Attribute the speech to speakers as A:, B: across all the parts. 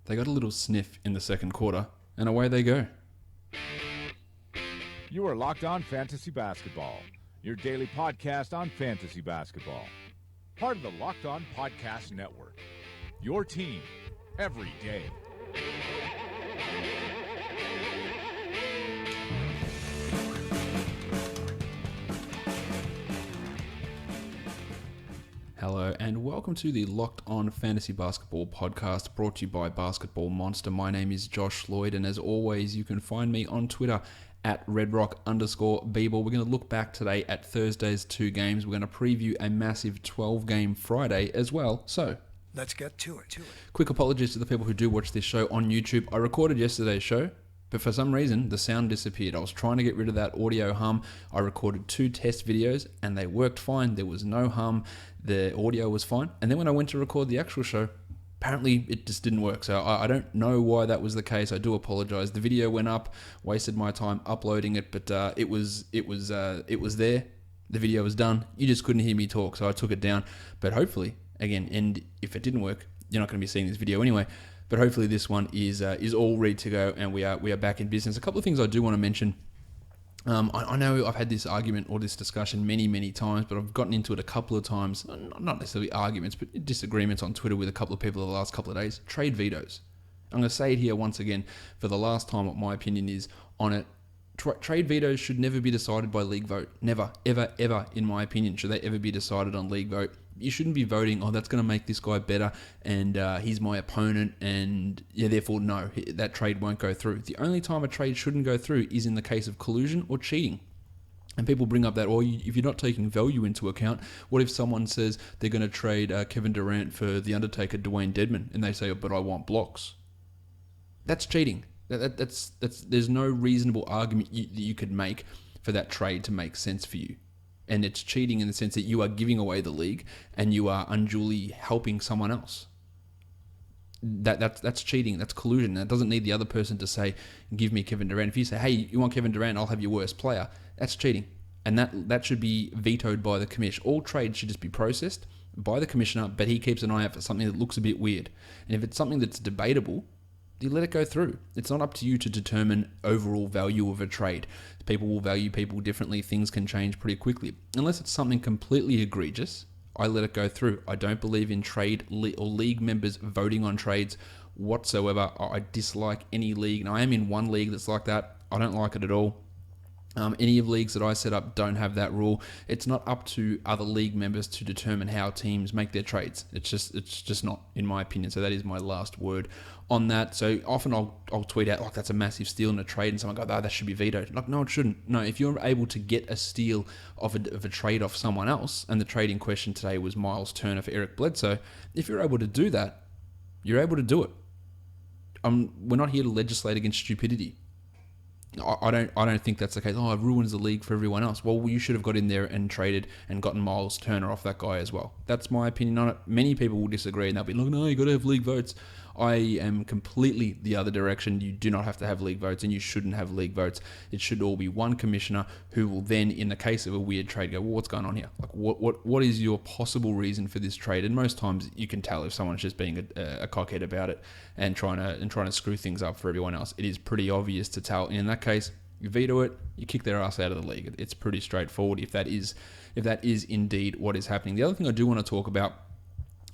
A: They got a little sniff in the second quarter, and away they go.
B: You are Locked On Fantasy Basketball, your daily podcast on fantasy basketball. Part of the Locked On Podcast Network, your team every day.
A: Hello and welcome to the Locked On Fantasy Basketball podcast brought to you by Basketball Monster. My name is Josh Lloyd, and as always, you can find me on Twitter at redrock_bball. We're going to look back today at Thursday's two games. We're going to preview a massive 12-game Friday as well. So
C: let's get to it.
A: Quick apologies to the people who do watch this show on YouTube. I recorded yesterday's show, but for some reason, the sound disappeared. I was trying to get rid of that audio hum. I recorded 2 test videos and they worked fine. There was no hum. The audio was fine. And then when I went to record the actual show, apparently it just didn't work. So I don't know why that was the case. I do apologize. The video went up, wasted my time uploading it, but it was there. The video was done. You just couldn't hear me talk, so I took it down. But hopefully, again, and if it didn't work, you're not going to be seeing this video anyway. But hopefully this one is all ready to go, and we are back in business. A couple of things I do want to mention. I know I've had this argument or this discussion many times, but I've gotten into it a couple of times. Not necessarily arguments, but disagreements on Twitter with a couple of people the last couple of days. Trade vetoes. I'm going to say it here once again for the last time what my opinion is on it. Trade vetoes should never be decided by league vote. Never, ever, in my opinion, should they ever be decided on league vote. You shouldn't be voting, oh, that's going to make this guy better, and he's my opponent, and therefore, no, that trade won't go through. The only time a trade shouldn't go through is in the case of collusion or cheating. And people bring up that, if you're not taking value into account, what if someone says they're going to trade Kevin Durant for The Undertaker, Dwayne Dedman, and they say, but I want blocks? That's cheating. That's there's no reasonable argument that you could make for that trade to make sense for you. And it's cheating in the sense that you are giving away the league and you are unduly helping someone else. That's cheating. That's collusion. That doesn't need the other person to say, give me Kevin Durant. If you say, hey, you want Kevin Durant, I'll have your worst player. That's cheating. And that should be vetoed by the commish. All trades should just be processed by the commissioner, but he keeps an eye out for something that looks a bit weird. And if it's something that's debatable, you let it go through. It's not up to you to determine overall value of a trade. People will value people differently. Things can change pretty quickly. Unless it's something completely egregious, I let it go through. I don't believe in trade or league members voting on trades whatsoever. I dislike any league, and I am in one league that's like that. I don't like it at all. Any of leagues that I set up don't have that rule. It's not up to other league members to determine how teams make their trades. It's just not, in my opinion. So that is my last word on that. So often I'll tweet out, like, that's a massive steal in a trade, and someone go, oh, that should be vetoed. Like, no, it shouldn't. No, if you're able to get a steal of a trade off someone else, and the trade in question today was Miles Turner for Eric Bledsoe, if you're able to do that, you're able to do it. We're not here to legislate against stupidity. I don't think that's the case. Oh, it ruins the league for everyone else. Well, you should have got in there and traded and gotten Miles Turner off that guy as well. That's my opinion on it. Many people will disagree and they'll be like, no, you got to have league votes. I am completely the other direction. You do not have to have league votes, and you shouldn't have league votes. It should all be one commissioner who will then, in the case of a weird trade, go, well, what's going on here? Like, what is your possible reason for this trade? And most times you can tell if someone's just being a cockhead about it and trying to screw things up for everyone else. It is pretty obvious to tell. And in that case, you veto it, you kick their ass out of the league. It's pretty straightforward if that is indeed what is happening. The other thing I do want to talk about,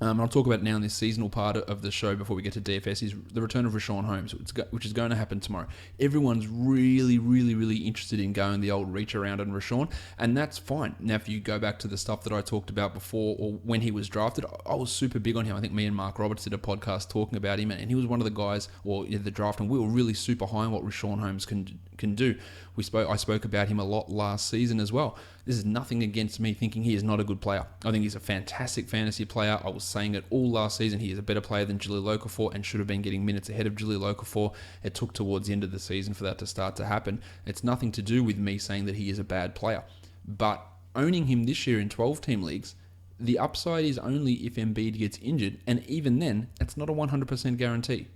A: and I'll talk about it now in this seasonal part of the show before we get to DFS, is the return of Rashawn Holmes, which is going to happen tomorrow. Everyone's really interested in going the old reach around on Rashawn, and that's fine. Now, if you go back to the stuff that I talked about before, or when he was drafted, I was super big on him. I think me and Mark Roberts did a podcast talking about him, and he was one of the guys, the draft, and we were really super high on what Rashawn Holmes can do. I spoke about him a lot last season as well. This is nothing against me thinking he is not a good player. I think he's a fantastic fantasy player. I was saying it all last season. He is a better player than Jahlil Okafor and should have been getting minutes ahead of Jahlil Okafor. It took towards the end of the season for that to start to happen. It's nothing to do with me saying that he is a bad player. But owning him this year in 12-team leagues, the upside is only if Embiid gets injured, and even then, it's not a 100% guarantee.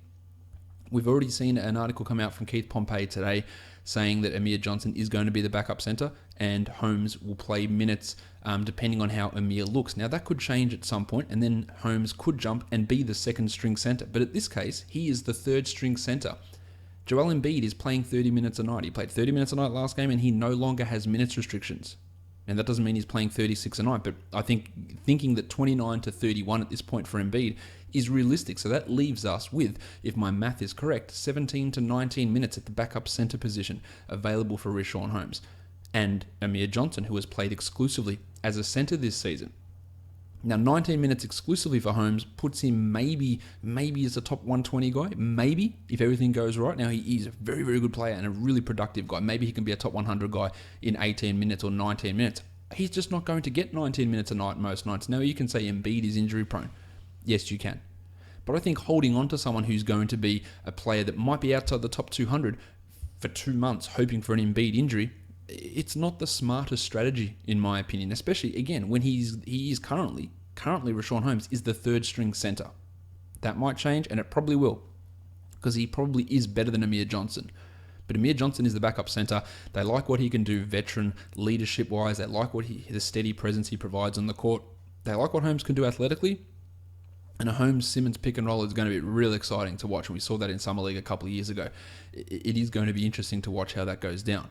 A: We've already seen an article come out from Keith Pompey today saying that Amir Johnson is going to be the backup centre and Holmes will play minutes depending on how Amir looks. Now, that could change at some point and then Holmes could jump and be the second string centre. But at this case, he is the third string centre. Joel Embiid is playing 30 minutes a night. He played 30 minutes a night last game and he no longer has minutes restrictions. And that doesn't mean he's playing 36 a night, but I think thinking that 29 to 31 at this point for Embiid is realistic. So that leaves us with, if my math is correct, 17 to 19 minutes at the backup centre position available for Richaun Holmes. And Amir Johnson, who has played exclusively as a centre this season. Now, 19 minutes exclusively for Holmes puts him maybe as a top 120 guy. Maybe, if everything goes right. Now, he is a very, very good player and a really productive guy. Maybe he can be a top 100 guy in 18 minutes or 19 minutes. He's just not going to get 19 minutes a night most nights. Now, you can say Embiid is injury prone. Yes, you can. But I think holding on to someone who's going to be a player that might be outside the top 200 for 2 months, hoping for an Embiid injury, it's not the smartest strategy, in my opinion, especially, again, when he is currently Richaun Holmes is the third string centre. That might change, and it probably will, because he probably is better than Amir Johnson. But Amir Johnson is the backup centre. They like what he can do veteran leadership-wise. They like the steady presence he provides on the court. They like what Holmes can do athletically. And a Holmes-Simmons pick and roll is going to be real exciting to watch. And we saw that in Summer League a couple of years ago. It is going to be interesting to watch how that goes down.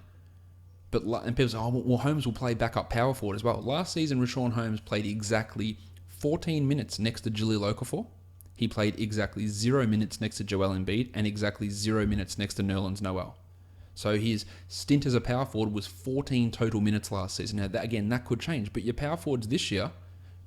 A: And people say, well, Holmes will play backup power forward as well. Last season, Richaun Holmes played exactly 14 minutes next to Jahlil Okafor. He played exactly 0 minutes next to Joel Embiid and exactly 0 minutes next to Nerlens Noel. So his stint as a power forward was 14 total minutes last season. Now, that could change. But your power forwards this year,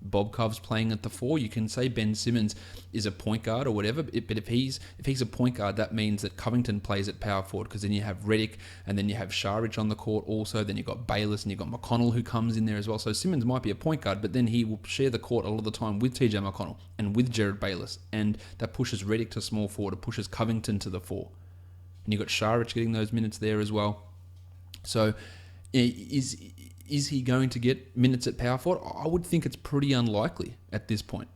A: Bob Cove's playing at the 4. You can say Ben Simmons is a point guard or whatever, but if he's a point guard, that means that Covington plays at power forward, because then you have Redick and then you have Šarić on the court also. Then you've got Bayless and you've got McConnell who comes in there as well. So Simmons might be a point guard, but then he will share the court a lot of the time with TJ McConnell and with Jared Bayless, and that pushes Redick to small forward. It pushes Covington to the 4. And you've got Šarić getting those minutes there as well. So is he going to get minutes at power forward? I would think it's pretty unlikely at this point.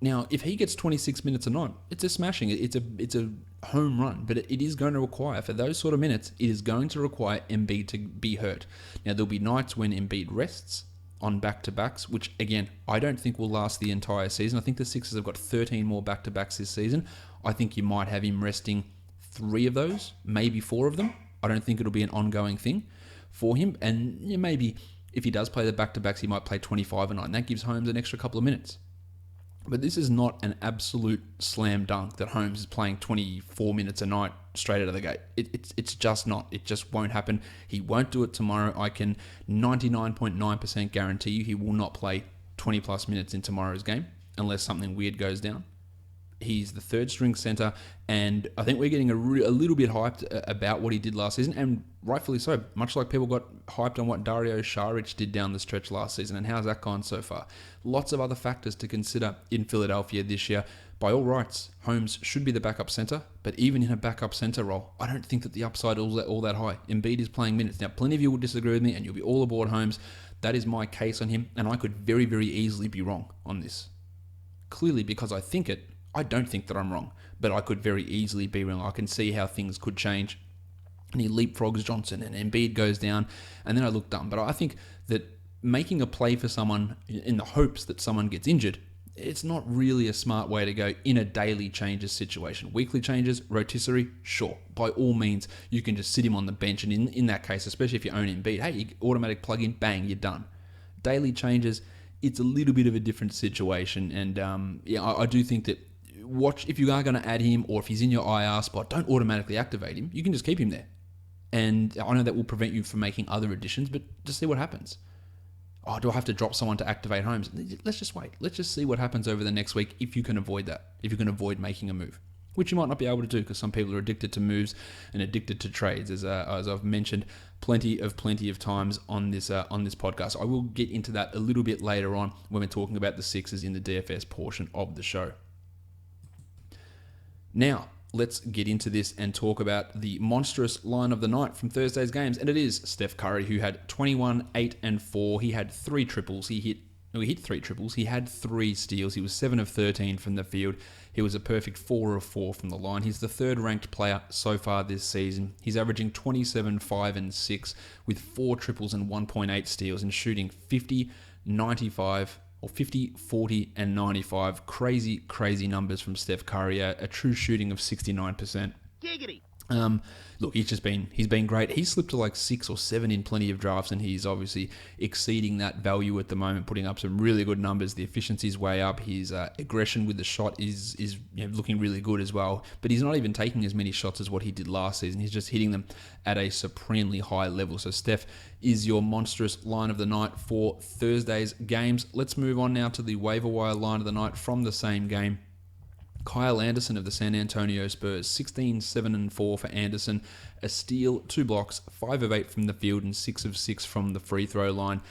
A: Now, if he gets 26 minutes a night, it's a smashing. It's a home run, but it is going to require, for those sort of minutes, it is going to require Embiid to be hurt. Now, there'll be nights when Embiid rests on back-to-backs, which, again, I don't think will last the entire season. I think the Sixers have got 13 more back-to-backs this season. I think you might have him resting 3 of those, maybe 4 of them. I don't think it'll be an ongoing thing for him. And maybe if he does play the back-to-backs, he might play 25 a night, and that gives Holmes an extra couple of minutes. But this is not an absolute slam dunk that Holmes is playing 24 minutes a night straight out of the gate. It's just not. It just won't happen. He won't do it tomorrow. I can 99.9% guarantee you he will not play 20-plus minutes in tomorrow's game unless something weird goes down. He's the third string centre, and I think we're getting a little bit hyped about what he did last season, and rightfully so, much like people got hyped on what Dario Šarić did down the stretch last season, and how's that gone so far? Lots of other factors to consider in Philadelphia this year. By all rights, Holmes should be the backup centre, but even in a backup centre role, I don't think that the upside is all that high. Embiid is playing minutes. Now, plenty of you will disagree with me, and you'll be all aboard Holmes. That is my case on him, and I could very, very easily be wrong on this. Clearly, because I think it, I don't think that I'm wrong, but I could very easily be wrong. I can see how things could change. And he leapfrogs Johnson, and Embiid goes down, and then I look dumb. But I think that making a play for someone in the hopes that someone gets injured, it's not really a smart way to go in a daily changes situation. Weekly changes, rotisserie, sure. By all means, you can just sit him on the bench, and in that case, especially if you own Embiid, hey, you automatic plug in, bang, you're done. Daily changes, it's a little bit of a different situation, and I do think that watch, if you are going to add him, or if he's in your IR spot, don't automatically activate him. You can just keep him there. And I know that will prevent you from making other additions, but just see what happens. Oh, do I have to drop someone to activate Holmes? Let's just wait. Let's just see what happens over the next week if you can avoid that, if you can avoid making a move, which you might not be able to do because some people are addicted to moves and addicted to trades, as I've mentioned plenty of times on this podcast. I will get into that a little bit later on when we're talking about the Sixers in the DFS portion of the show. Now, let's get into this and talk about the monstrous line of the night from Thursday's games. And it is Steph Curry, who had 21, 8, and 4. He had 3 triples. He hit he hit 3 triples. He had 3 steals. He was 7 of 13 from the field. He was a perfect 4 of 4 from the line. He's the 3rd ranked player so far this season. He's averaging 27, 5, and 6 with 4 triples and 1.8 steals and shooting 50, 95, or 50, 40, and 95. Crazy, crazy numbers from Steph Curry. A true shooting of 69%.
C: Giggity.
A: Look, he's been great. He's slipped to like 6 or 7 in plenty of drafts, and he's obviously exceeding that value at the moment, putting up some really good numbers. The efficiency's way up. His aggression with the shot is looking really good as well. But he's not even taking as many shots as what he did last season. He's just hitting them at a supremely high level. So Steph is your monstrous line of the night for Thursday's games. Let's move on now to the waiver wire line of the night from the same game. Kyle Anderson of the San Antonio Spurs, 16, 7, and 4 for Anderson. A steal, 2 blocks, 5 of 8 from the field, and 6 of 6 from the free throw line.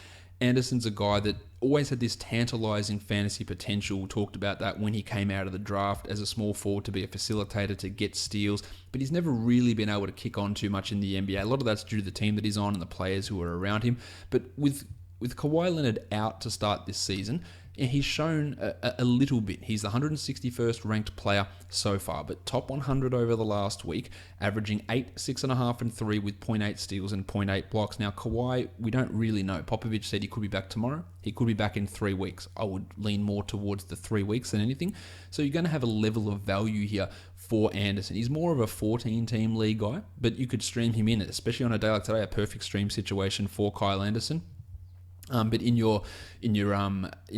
A: Anderson's a guy that always had this tantalizing fantasy potential. Talked about that when he came out of the draft as a small forward to be a facilitator, to get steals, but he's never really been able to kick on too much in the NBA. A lot of that's due to the team that he's on and the players who are around him. But with Kawhi Leonard out to start this season, he's shown a little bit. He's the 161st ranked player so far, but top 100 over the last week, averaging 8, 6.5, and 3 with 0.8 steals and 0.8 blocks. Now, Kawhi, we don't really know. Popovich said he could be back tomorrow. He could be back in 3 weeks. I would lean more towards the 3 weeks than anything. So you're going to have a level of value here for Anderson. He's more of a 14-team league guy, but you could stream him in, especially on a day like today, a perfect stream situation for Kyle Anderson. But in your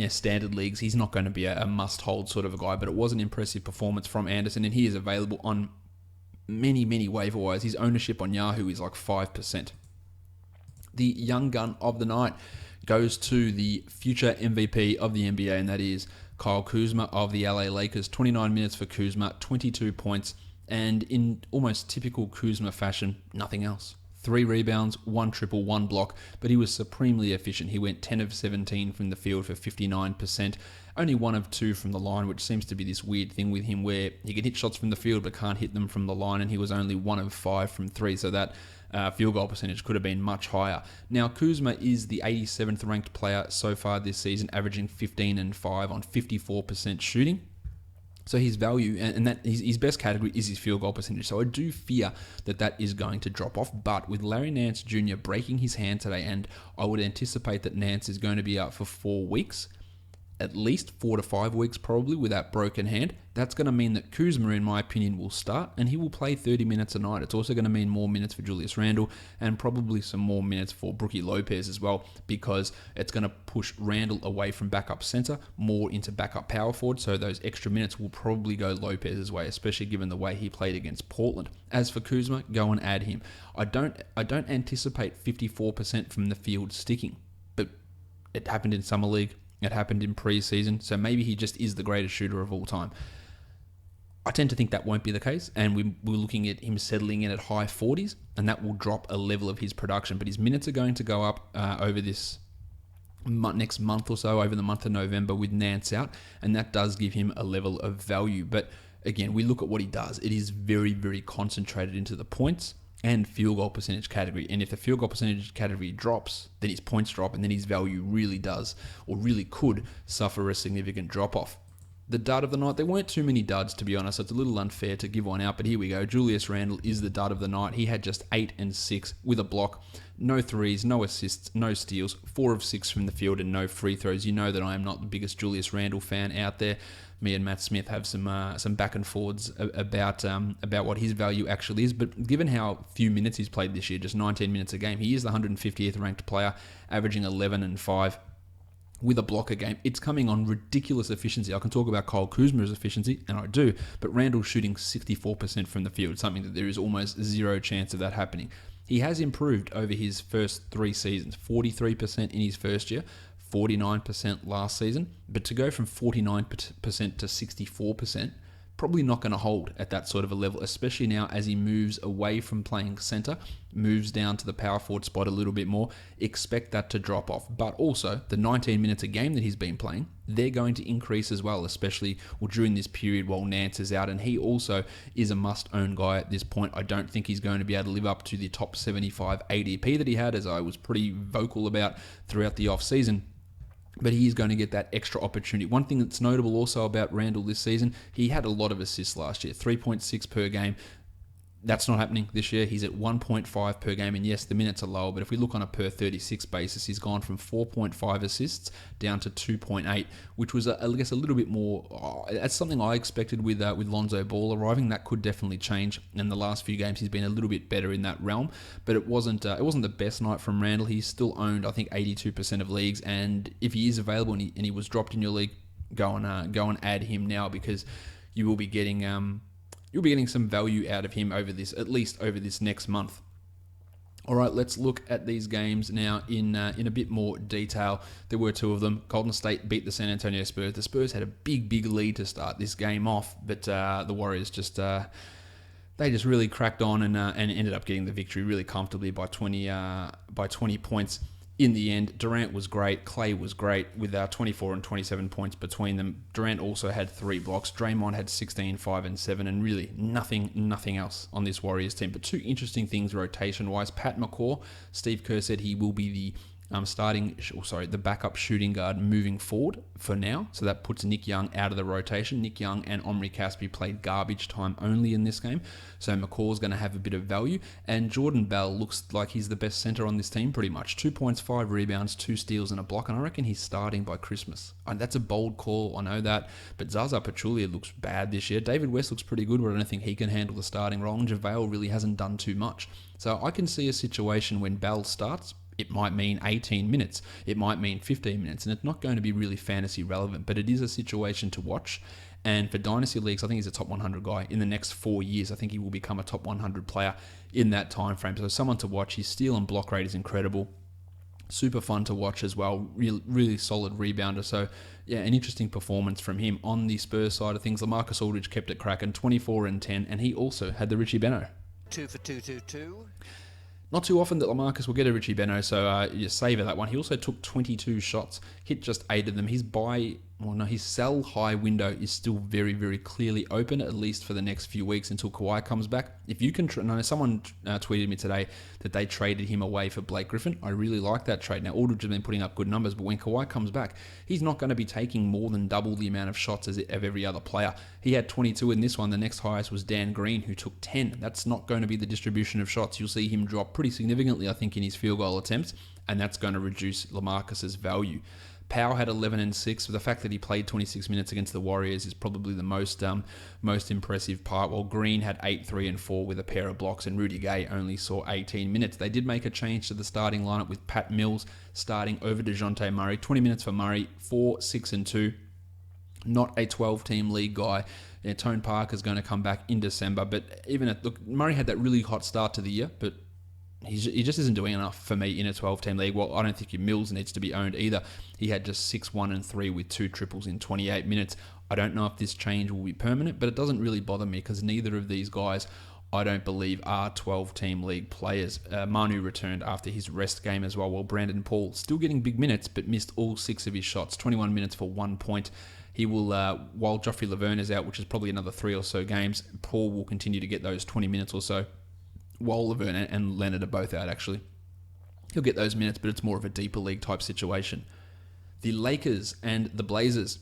A: standard leagues, he's not going to be a must-hold sort of a guy. But it was an impressive performance from Anderson, and he is available on many, many waiver wires. His ownership on Yahoo is like 5%. The young gun of the night goes to the future MVP of the NBA, and that is Kyle Kuzma of the LA Lakers. 29 minutes for Kuzma, 22 points, and in almost typical Kuzma fashion, nothing else. 3 rebounds, 1 triple, 1 block, but he was supremely efficient. He went 10 of 17 from the field for 59%, only 1 of 2 from the line, which seems to be this weird thing with him where he can hit shots from the field but can't hit them from the line, and he was only 1 of 5 from 3, so that field goal percentage could have been much higher. Now, Kuzma is the 87th ranked player so far this season, averaging 15 and 5 on 54% shooting. So his value, and that his best category is his field goal percentage. So I do fear that is going to drop off. But with Larry Nance Jr. breaking his hand today, and I would anticipate that Nance is going to be out for 4 weeks, at least 4 to 5 weeks probably with that broken hand, that's going to mean that Kuzma, in my opinion, will start, and he will play 30 minutes a night. It's also going to mean more minutes for Julius Randle and probably some more minutes for Brook Lopez as well, because it's going to push Randle away from backup center, more into backup power forward, so those extra minutes will probably go Lopez's way, especially given the way he played against Portland. As for Kuzma, go and add him. I don't anticipate 54% from the field sticking, but it happened in Summer League. It happened in preseason, so maybe he just is the greatest shooter of all time. I tend to think that won't be the case, and we're looking at him settling in at high 40s, and that will drop a level of his production. But his minutes are going to go up over this next month or so, over the month of November with Nance out, and that does give him a level of value. But again, we look at what he does. It is very, very concentrated into the points and field goal percentage category. And if the field goal percentage category drops, then his points drop, and then his value really does, or really could, suffer a significant drop-off. The dud of the night, there weren't too many duds, to be honest, so it's a little unfair to give one out, but here we go. Julius Randle is the dud of the night. He had just 8 and 6 with a block, no threes, no assists, no steals, 4 of 6 from the field, and no free throws. You know that I am not the biggest Julius Randle fan out there. Me and Matt Smith have some back and forwards about what his value actually is, but given how few minutes he's played this year, just 19 minutes a game, he is the 150th ranked player, averaging 11 and 5 with a block a game. It's coming on ridiculous efficiency. I can talk about Kyle Kuzma's efficiency, and I do, but Randle's shooting 64% from the field, something that there is almost zero chance of that happening. He has improved over his first 3 seasons, 43% in his first year, 49% last season, but to go from 49% to 64%, probably not going to hold at that sort of a level, especially now as he moves away from playing center, moves down to the power forward spot a little bit more. Expect that to drop off. But also, the 19 minutes a game that he's been playing, they're going to increase as well, especially during this period while Nance is out. And he also is a must-own guy at this point. I don't think he's going to be able to live up to the top 75 ADP that he had, as I was pretty vocal about throughout the off-season. but he's going to get that extra opportunity. One thing that's notable also about Randall this season, he had a lot of assists last year, 3.6 per game. That's not happening this year. He's at 1.5 per game, and yes, the minutes are lower, but if we look on a per 36 basis, he's gone from 4.5 assists down to 2.8, which was, I guess, a little bit more. That's something I expected with Lonzo Ball arriving. That could definitely change. In the last few games, he's been a little bit better in that realm, but it wasn't the best night from Randall. He's still owned, I think, 82% of leagues, and if he is available and he was dropped in your league, go and add him now, because you will be getting some value out of him at least over this next month. All right, let's look at these games now in a bit more detail. There were two of them. Golden State beat the San Antonio Spurs. The Spurs had a big lead to start this game off, but the Warriors just really cracked on and ended up getting the victory really comfortably by 20 points. In the end, Durant was great. Clay was great with 24 and 27 points between them. Durant also had 3 blocks. Draymond had 16, 5, and 7, and really nothing else on this Warriors team. But two interesting things rotation-wise. Pat McCaw, Steve Kerr said he will be the backup shooting guard moving forward for now. So that puts Nick Young out of the rotation. Nick Young and Omri Caspi played garbage time only in this game. So McCaw's going to have a bit of value. And Jordan Bell looks like he's the best center on this team pretty much. 2 points, 5 rebounds, 2 steals and a block. And I reckon he's starting by Christmas. And that's a bold call, I know that. But Zaza Pachulia looks bad this year. David West looks pretty good, but I don't think he can handle the starting role. And JaVale really hasn't done too much. So I can see a situation when Bell starts. It might mean 18 minutes. It might mean 15 minutes. And it's not going to be really fantasy relevant, but it is a situation to watch. And for Dynasty Leagues, I think he's a top 100 guy. In the next 4 years, I think he will become a top 100 player in that time frame. So someone to watch. His steal and block rate is incredible. Super fun to watch as well. Really solid rebounder. So, yeah, an interesting performance from him. On the Spurs side of things, LaMarcus Aldridge kept it cracking, 24 and 10. And he also had the Richie Beno.
C: 2 for 2.
A: Not too often that LaMarcus will get a Richie Beno, so you savour that one. He also took 22 shots, hit just 8 of them. His sell high window is still very clearly open, at least for the next few weeks until Kawhi comes back. If you can, someone tweeted me today that they traded him away for Blake Griffin. I really like that trade. Now, Aldridge has been putting up good numbers, but when Kawhi comes back, he's not going to be taking more than double the amount of shots of every other player. He had 22 in this one. The next highest was Dan Green, who took 10. That's not going to be the distribution of shots. You'll see him drop pretty significantly, I think, in his field goal attempts, and that's going to reduce LaMarcus's value. Powell had 11 and 6. The fact that he played 26 minutes against the Warriors is probably the most impressive part. While Green had 8, 3, and 4 with a pair of blocks, and Rudy Gay only saw 18 minutes. They did make a change to the starting lineup with Pat Mills starting over DeJounte Murray. 20 minutes for Murray, 4, 6, and 2. Not a 12-team league guy. Tone Parker's going to come back in December, but Murray had that really hot start to the year, but he just isn't doing enough for me in a 12-team league. Well, I don't think Mills needs to be owned either. He had just 6, 1, and 3 with 2 triples in 28 minutes. I don't know if this change will be permanent, but it doesn't really bother me because neither of these guys, I don't believe, are 12-team league players. Manu returned after his rest game as well, while Brandon Paul still getting big minutes, but missed all 6 of his shots, 21 minutes for 1 point. He will, while Joffrey Laverne is out, which is probably another 3 or so games, Paul will continue to get those 20 minutes or so. While Laverne and Leonard are both out, actually. He'll get those minutes, but it's more of a deeper league type situation. The Lakers and the Blazers.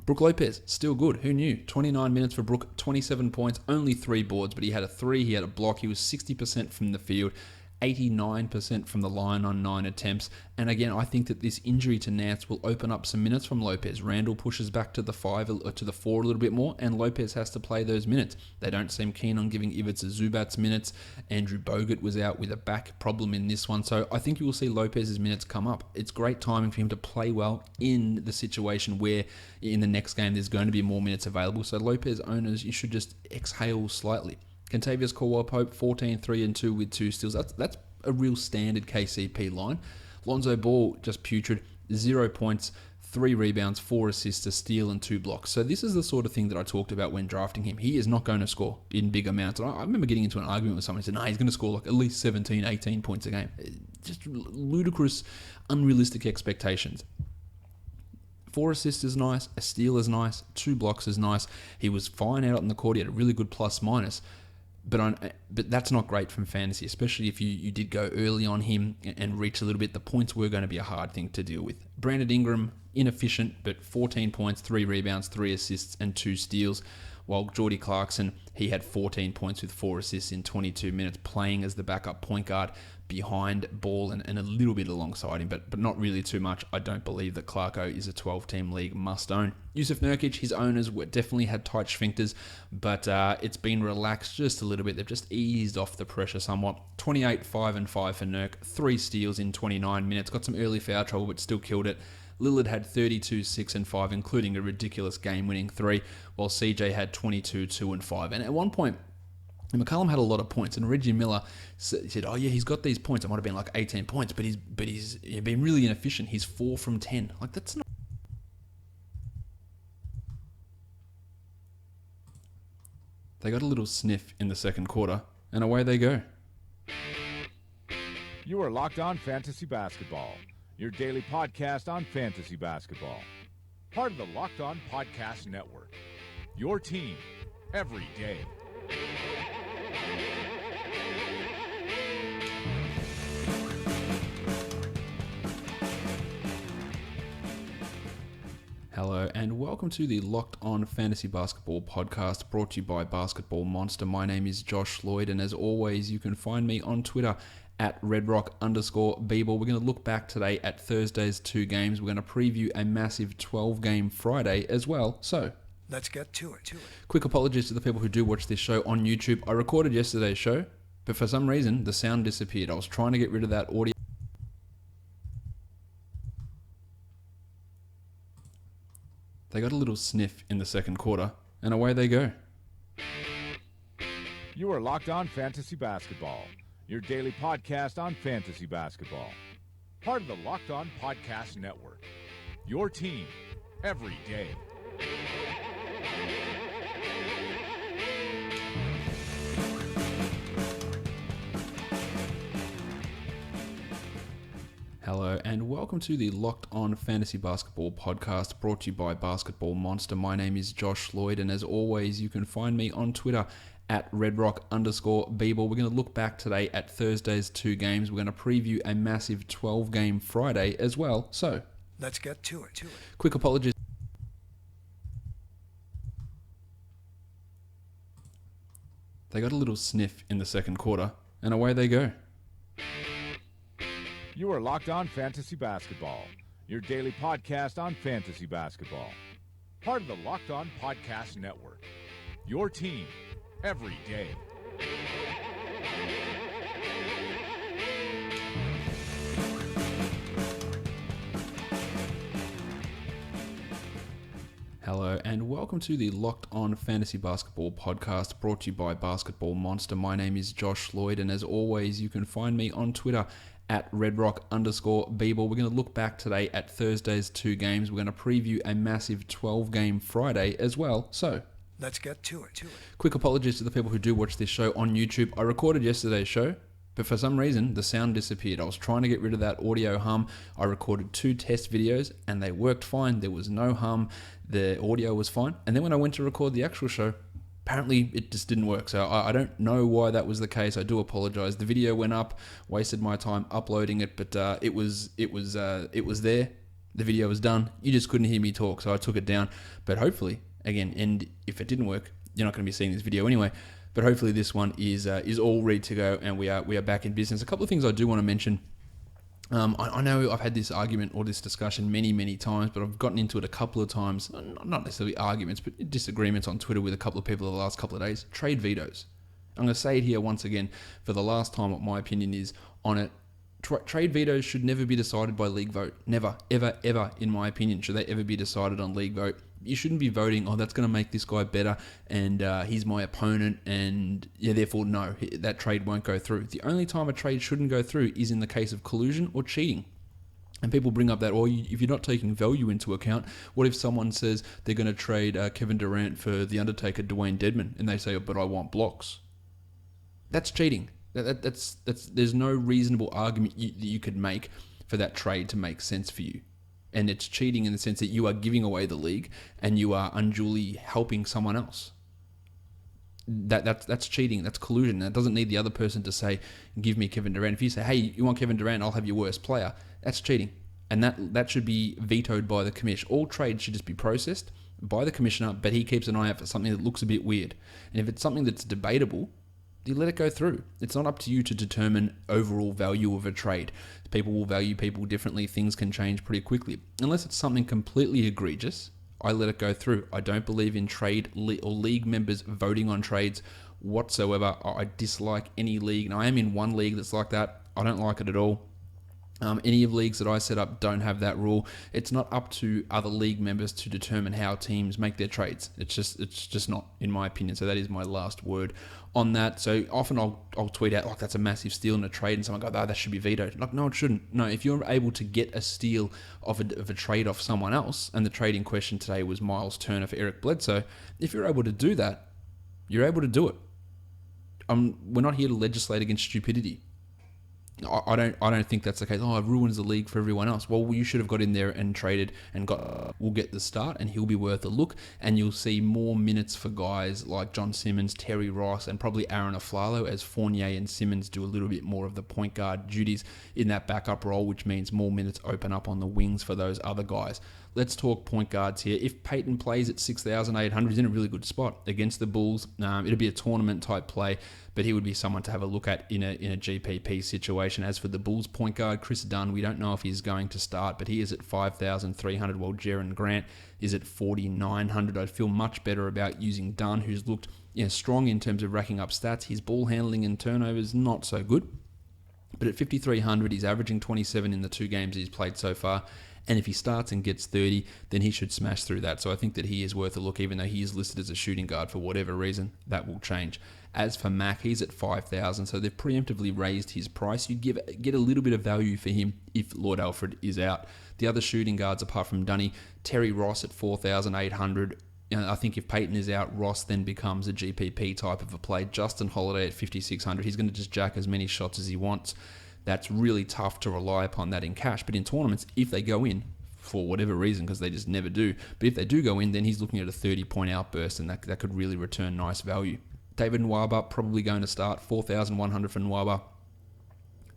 A: Brook Lopez, still good. Who knew? 29 minutes for Brook, 27 points, only 3 boards, but he had a 3, he had a block. He was 60% from the field, 89% from the line on 9 attempts. And again, I think that this injury to Nance will open up some minutes from Lopez. Randall pushes back to the 5 or to the 4 a little bit more, and Lopez has to play those minutes. They don't seem keen on giving Ivica Zubats minutes. Andrew Bogut was out with a back problem in this one, so I think you will see Lopez's minutes come up. It's great timing for him to play well in the situation where in the next game there's going to be more minutes available. So Lopez owners, you should just exhale slightly. Kentavious Caldwell-Pope, 14, 3, and 2 with 2 steals. That's a real standard KCP line. Lonzo Ball, just putrid, 0 points, 3 rebounds, 4 assists, a steal, and 2 blocks. So this is the sort of thing that I talked about when drafting him. He is not going to score in big amounts. I remember getting into an argument with someone who said, he's going to score like at least 17, 18 points a game. Just ludicrous, unrealistic expectations. 4 assists is nice, a steal is nice, 2 blocks is nice. He was fine out on the court. He had a really good plus-minus. but that's not great from fantasy, especially if you did go early on him and reach a little bit. The points were going to be a hard thing to deal with. Brandon Ingram, inefficient, but 14 points, 3 rebounds, 3 assists, and 2 steals. While Jordy Clarkson, he had 14 points with 4 assists in 22 minutes, playing as the backup point guard behind Ball and a little bit alongside him, but not really too much. I don't believe that Clarko is a 12-team league must-own. Yusuf Nurkic, his owners definitely had tight sphincters, but it's been relaxed just a little bit. They've just eased off the pressure somewhat. 28, 5 and 5 for Nurk, 3 steals in 29 minutes. Got some early foul trouble, but still killed it. Lillard had 32, 6 and 5, including a ridiculous game-winning 3, while CJ had 22, 2 and 5. And at one point, McCollum had a lot of points, and Reggie Miller said, "Oh yeah, he's got these points. It might have been like 18 points, but he's been really inefficient. He's 4 from 10. Like that's not." They got a little sniff in the second quarter, and away they go.
B: You are Locked On Fantasy Basketball, your daily podcast on fantasy basketball. Part of the Locked On Podcast Network, your team every day.
A: Hello and welcome to the Locked On Fantasy Basketball podcast brought to you by Basketball Monster. My name is Josh Lloyd, and as always, you can find me on Twitter at redrock_bball. We're going to look back today at Thursday's 2 games. We're going to preview a massive 12-game Friday as well. So
C: let's get to it.
A: Quick apologies to the people who do watch this show on YouTube. I recorded yesterday's show, but for some reason, the sound disappeared. I was trying to get rid of that audio. They got a little sniff in the second quarter, and away they go.
B: You are Locked On Fantasy Basketball, your daily podcast on fantasy basketball. Part of the Locked On Podcast Network, your team every day.
A: Hello and welcome to the Locked On Fantasy Basketball podcast brought to you by Basketball Monster. My name is Josh Lloyd, and as always, you can find me on Twitter at redrock_bball. We're going to look back today at Thursday's 2 games. We're going to preview a massive 12-game Friday as well. So
C: let's get to it.
A: Quick apologies. They got a little sniff in the second quarter, and away they go.
B: You are Locked On Fantasy Basketball, your daily podcast on fantasy basketball. Part of the Locked On Podcast Network, your team every day.
A: Hello and welcome to the Locked On Fantasy Basketball podcast brought to you by Basketball Monster. My name is Josh Lloyd, and as always, you can find me on Twitter at redrock_bball. We're going to look back today at Thursday's 2 games. We're going to preview a massive 12-game Friday as well. So
C: let's get to it.
A: Quick apologies to the people who do watch this show on YouTube. I recorded yesterday's show, but for some reason, the sound disappeared. I was trying to get rid of that audio hum. I recorded 2 test videos, and they worked fine. There was no hum. The audio was fine. And then when I went to record the actual show, apparently it just didn't work. So I don't know why that was the case. I do apologize. The video went up, wasted my time uploading it, but it was there. The video was done. You just couldn't hear me talk, so I took it down. But hopefully, again, and if it didn't work, you're not going to be seeing this video anyway. But hopefully this one is all ready to go, and we are back in business. A couple of things I do want to mention. I know I've had this argument or this discussion many times, but I've gotten into it a couple of times. Not necessarily arguments, but disagreements on Twitter with a couple of people the last couple of days. Trade vetoes. I'm going to say it here once again for the last time what my opinion is on it. Trade vetoes should never be decided by league vote. Never, ever, in my opinion, should they ever be decided on league vote. You shouldn't be voting, oh, that's going to make this guy better, and he's my opponent, and therefore, no, that trade won't go through. The only time a trade shouldn't go through is in the case of collusion or cheating. And people bring up that, if you're not taking value into account, what if someone says they're going to trade Kevin Durant for The Undertaker, Dwayne Dedman, and they say, but I want blocks? That's cheating. That's there's no reasonable argument that you could make for that trade to make sense for you. And it's cheating in the sense that you are giving away the league and you are unduly helping someone else. That's cheating. That's collusion. That doesn't need the other person to say, "Give me Kevin Durant." If you say, "Hey, you want Kevin Durant? I'll have your worst player," that's cheating, and that should be vetoed by the commish. All trades should just be processed by the commissioner, but he keeps an eye out for something that looks a bit weird. And if it's something that's debatable, you let it go through. It's not up to you to determine overall value of a trade. People will value people differently. Things can change pretty quickly. Unless it's something completely egregious, I let it go through. I don't believe in trade or league members voting on trades whatsoever. I dislike any league, and I am in one league that's like that. I don't like it at all. Any of leagues that I set up don't have that rule. It's not up to other league members to determine how teams make their trades. It's just not, in my opinion. So that is my last word on that. So often I'll tweet out, like, that's a massive steal in a trade, and someone go, "Oh, that should be vetoed." Like, no, it shouldn't. No, if you're able to get a steal of a trade off someone else, and the trade in question today was Miles Turner for Eric Bledsoe, if you're able to do that, you're able to do it. We're not here to legislate against stupidity. I don't think that's the case. Oh, it ruins the league for everyone else. Well, you should have got in there and traded and we'll get the start, and he'll be worth a look, and you'll see more minutes for guys like John Simmons, Terry Ross, and probably Aaron Aflalo, as Fournier and Simmons do a little bit more of the point guard duties in that backup role, which means more minutes open up on the wings for those other guys. Let's talk point guards here. If Peyton plays at 6,800, he's in a really good spot against the Bulls. It'll be a tournament type play, but he would be someone to have a look at in a GPP situation. As for the Bulls point guard, Chris Dunn, we don't know if he's going to start, but he is at 5,300, while Jaren Grant is at 4,900. I'd feel much better about using Dunn, who's looked strong in terms of racking up stats. His ball handling and turnovers, not so good. But at 5,300, he's averaging 27 in the 2 games he's played so far. And if he starts and gets 30, then he should smash through that. So I think that he is worth a look, even though he is listed as a shooting guard for whatever reason. That will change. As for Mac, he's at 5,000, so they've preemptively raised his price. You get a little bit of value for him if Lord Alfred is out. The other shooting guards, apart from Dunny, Terry Ross at 4,800. I think if Peyton is out, Ross then becomes a GPP type of a play. Justin Holiday at 5,600. He's going to just jack as many shots as he wants. That's really tough to rely upon that in cash. But in tournaments, if they go in, for whatever reason, because they just never do, but if they do go in, then he's looking at a 30-point outburst, and that could really return nice value. David Nwaba, probably going to start, 4,100 for Nwaba.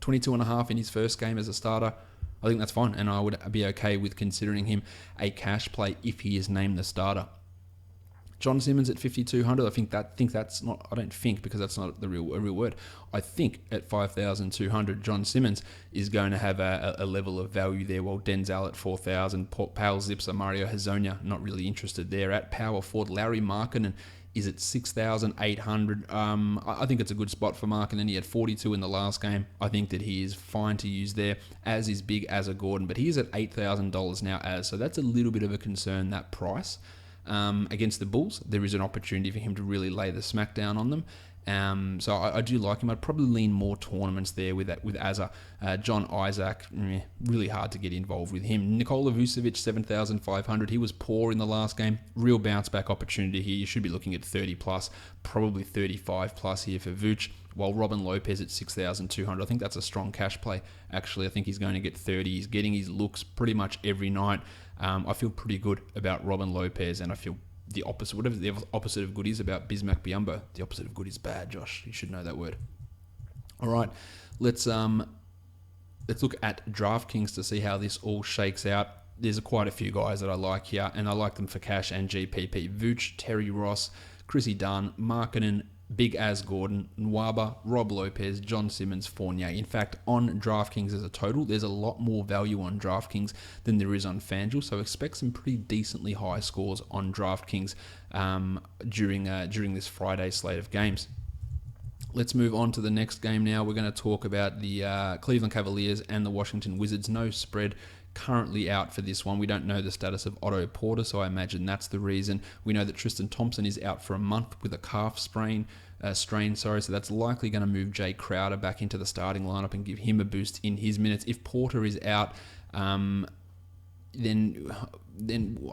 A: 22.5 in his first game as a starter. I think that's fine, and I would be okay with considering him a cash play if he is named the starter. John Simmons at 5,200. I don't think because that's not a real word. I think at 5,200, John Simmons is going to have a level of value there. While Denzel at 4,000, Powell Zipser, Mario Hazonia, not really interested there. At power forward, Larry Markkinen is at 6,800. I think it's a good spot for Markkinen. He had 42 in the last game. I think that he is fine to use there, as is big as a Gordon, but he is at $8,000 now so that's a little bit of a concern, that price. Against the Bulls, there is an opportunity for him to really lay the smackdown on them. So I do like him. I'd probably lean more tournaments there with Azza. John Isaac, really hard to get involved with him. Nikola Vucevic, 7,500. He was poor in the last game. Real bounce back opportunity here. You should be looking at 30 plus, probably 35 plus here for Vuce. While Robin Lopez at 6,200. I think that's a strong cash play. Actually, I think he's going to get 30. He's getting his looks pretty much every night. I feel pretty good about Robin Lopez, and I feel the opposite. Whatever the opposite of good is about Bismack Biyombo, the opposite of good is bad. Josh, you should know that word. All right, let's look at DraftKings to see how this all shakes out. There's quite a few guys that I like here, and I like them for cash and GPP. Vooch, Terry Ross, Chrissy Dunn, Markkinen, Big As Gordon, Nwaba, Rob Lopez, John Simmons, Fournier. In fact, on DraftKings as a total, there's a lot more value on DraftKings than there is on FanDuel, so expect some pretty decently high scores on DraftKings during this Friday slate of games. Let's move on to the next game now. We're going to talk about the Cleveland Cavaliers and the Washington Wizards. No spread currently out for this one. We don't know the status of Otto Porter, so I imagine that's the reason. We know that Tristan Thompson is out for a month with a calf strain, so that's likely going to move Jay Crowder back into the starting lineup and give him a boost in his minutes. If Porter is out, then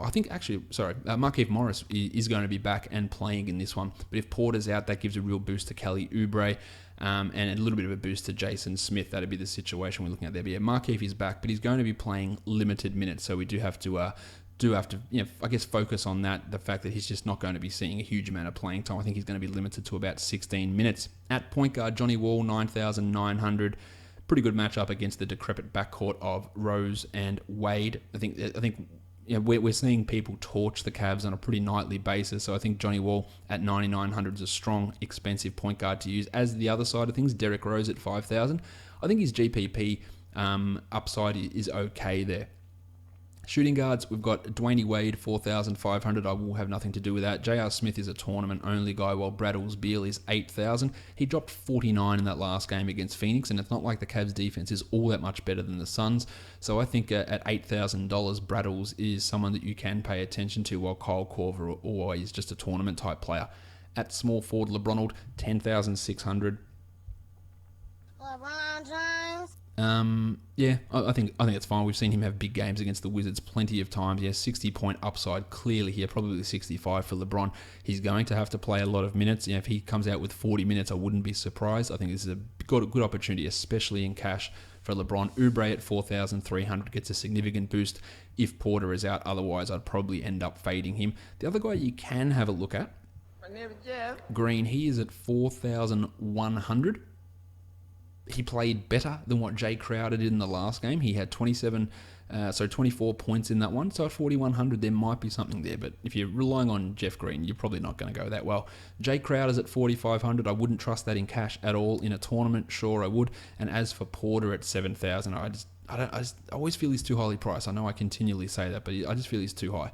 A: I think Markieff Morris is going to be back and playing in this one. But if Porter's out, that gives a real boost to Kelly Oubre. And a little bit of a boost to Jason Smith. That'd be the situation we're looking at there. But yeah, Markieff is back, but he's going to be playing limited minutes, so we do have to do have to, I guess, focus on that, the fact that he's just not going to be seeing a huge amount of playing time. I think he's going to be limited to about 16 minutes. At point guard, Johnny Wall, 9,900. Pretty good matchup against the decrepit backcourt of Rose and Wade. I think we're seeing people torch the Cavs on a pretty nightly basis, so I think Johnny Wall at 9,900 is a strong, expensive point guard to use. As the other side of things, Derrick Rose at 5,000. I think his GPP upside is okay there. Shooting guards, we've got Dwayne Wade, 4,500. I will have nothing to do with that. J.R. Smith is a tournament-only guy, while Bradley's Beal is 8,000. He dropped 49 in that last game against Phoenix, and it's not like the Cavs' defense is all that much better than the Suns. So I think at $8,000, Bradley's is someone that you can pay attention to, while Kyle Korver always just a tournament-type player. At small forward, LeBron, 10,600.
D: LeBron James.
A: I think it's fine. We've seen him have big games against the Wizards plenty of times. 60-point upside clearly here, probably 65 for LeBron. He's going to have to play a lot of minutes. If he comes out with 40 minutes, I wouldn't be surprised. I think this is a good opportunity, especially in cash for LeBron. Oubre at 4,300 gets a significant boost if Porter is out. Otherwise, I'd probably end up fading him. The other guy you can have a look at, Green, he is at 4,100. He played better than what Jay Crowder did in the last game. He had 24 points in that one. So at 4,100, there might be something there. But if you're relying on Jeff Green, you're probably not going to go that well. Jay Crowder's at 4,500. I wouldn't trust that in cash at all. In a tournament, sure I would. And as for Porter at 7,000, I always feel he's too highly priced. I know I continually say that, but I just feel he's too high.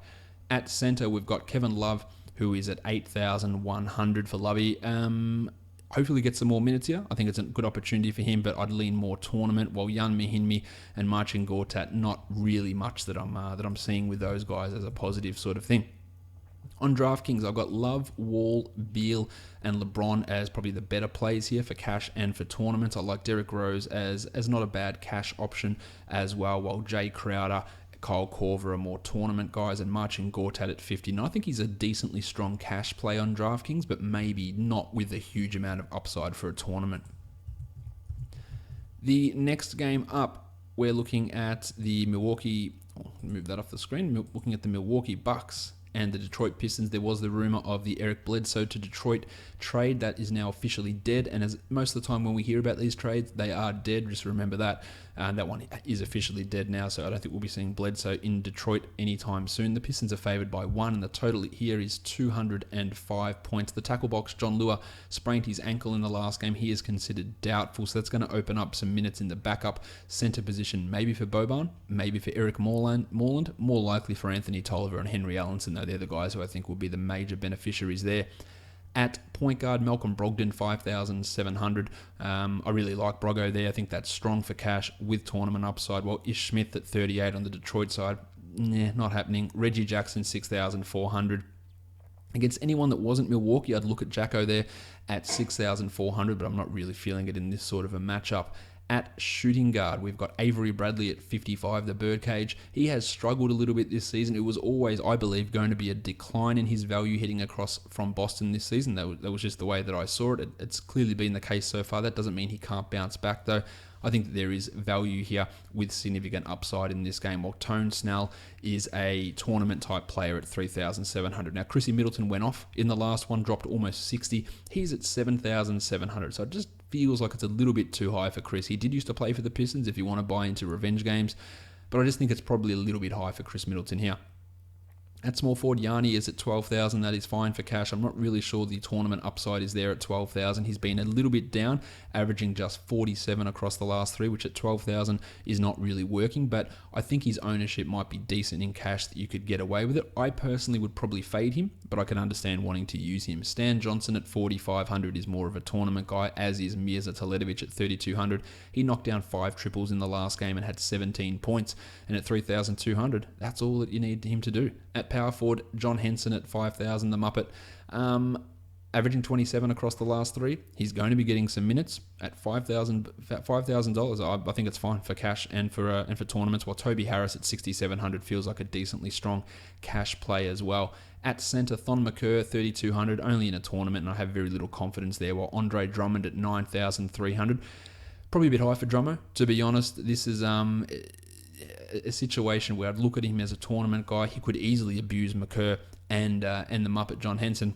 A: At center, we've got Kevin Love, who is at 8,100 for Lovey. Hopefully get some more minutes here. I think it's a good opportunity for him, but I'd lean more tournament. While Jan Mihinmi and Marcin Gortat, not really much that I'm seeing with those guys as a positive sort of thing. On DraftKings, I've got Love, Wall, Beal, and LeBron as probably the better plays here for cash and for tournaments. I like Derrick Rose as not a bad cash option as well, while Jay Crowder, Kyle Korver are more tournament guys, and Marcin Gortat at 50. And I think he's a decently strong cash play on DraftKings, but maybe not with a huge amount of upside for a tournament. The next game up, we're looking at the Milwaukee Bucks and the Detroit Pistons. There was the rumor of the Eric Bledsoe to Detroit trade that is now officially dead, and as most of the time when we hear about these trades, they are dead. Just remember that. That one is officially dead now, so I don't think we'll be seeing Bledsoe in Detroit anytime soon. The Pistons are favored by 1, and the total here is 205 points. The tackle box, John Lua, sprained his ankle in the last game. He is considered doubtful, so that's going to open up some minutes in the backup center position, maybe for Boban, maybe for Eric Moreland, more likely for Anthony Tolliver and Henry Allenson, though they're the guys who I think will be the major beneficiaries there. At point guard, Malcolm Brogdon, 5,700. I really like Brogo there. I think that's strong for cash with tournament upside. While Ish Smith at 38 on the Detroit side, not happening. Reggie Jackson, 6,400. Against anyone that wasn't Milwaukee, I'd look at Jacko there at 6,400, but I'm not really feeling it in this sort of a matchup. At shooting guard, we've got Avery Bradley at 55, the birdcage. He has struggled a little bit this season. It was always, I believe, going to be a decline in his value heading across from Boston this season. That was just the way that I saw it. It's clearly been the case so far. That doesn't mean he can't bounce back, though. I think that there is value here with significant upside in this game, while Tone Snell is a tournament-type player at 3,700. Now, Chrissy Middleton went off in the last one, dropped almost 60. He's at 7,700, so it just feels like it's a little bit too high for Chris. He did used to play for the Pistons if you want to buy into revenge games, but I just think it's probably a little bit high for Chris Middleton here. At small forward, Yanni is at 12,000. That is fine for cash. I'm not really sure the tournament upside is there at 12,000. He's been a little bit down, averaging just 47 across the last 3, which at 12,000 is not really working, but I think his ownership might be decent in cash that you could get away with it. I personally would probably fade him, but I can understand wanting to use him. Stan Johnson at 4,500 is more of a tournament guy, as is Mirza Teletovic at 3,200. He knocked down 5 triples in the last game and had 17 points, and at 3,200, that's all that you need him to do. At power forward, John Henson at 5,000, the Muppet, averaging 27 across the last 3. He's going to be getting some minutes at $5,000. I think it's fine for cash and for tournaments. While Toby Harris at 6,700 feels like a decently strong cash play as well. At center, Thon McCurr 3,200, only in a tournament, and I have very little confidence there. While Andre Drummond at 9,300, probably a bit high for Drummo. To be honest, this is a situation where I'd look at him as a tournament guy. He could easily abuse McCurr and the Muppet John Henson.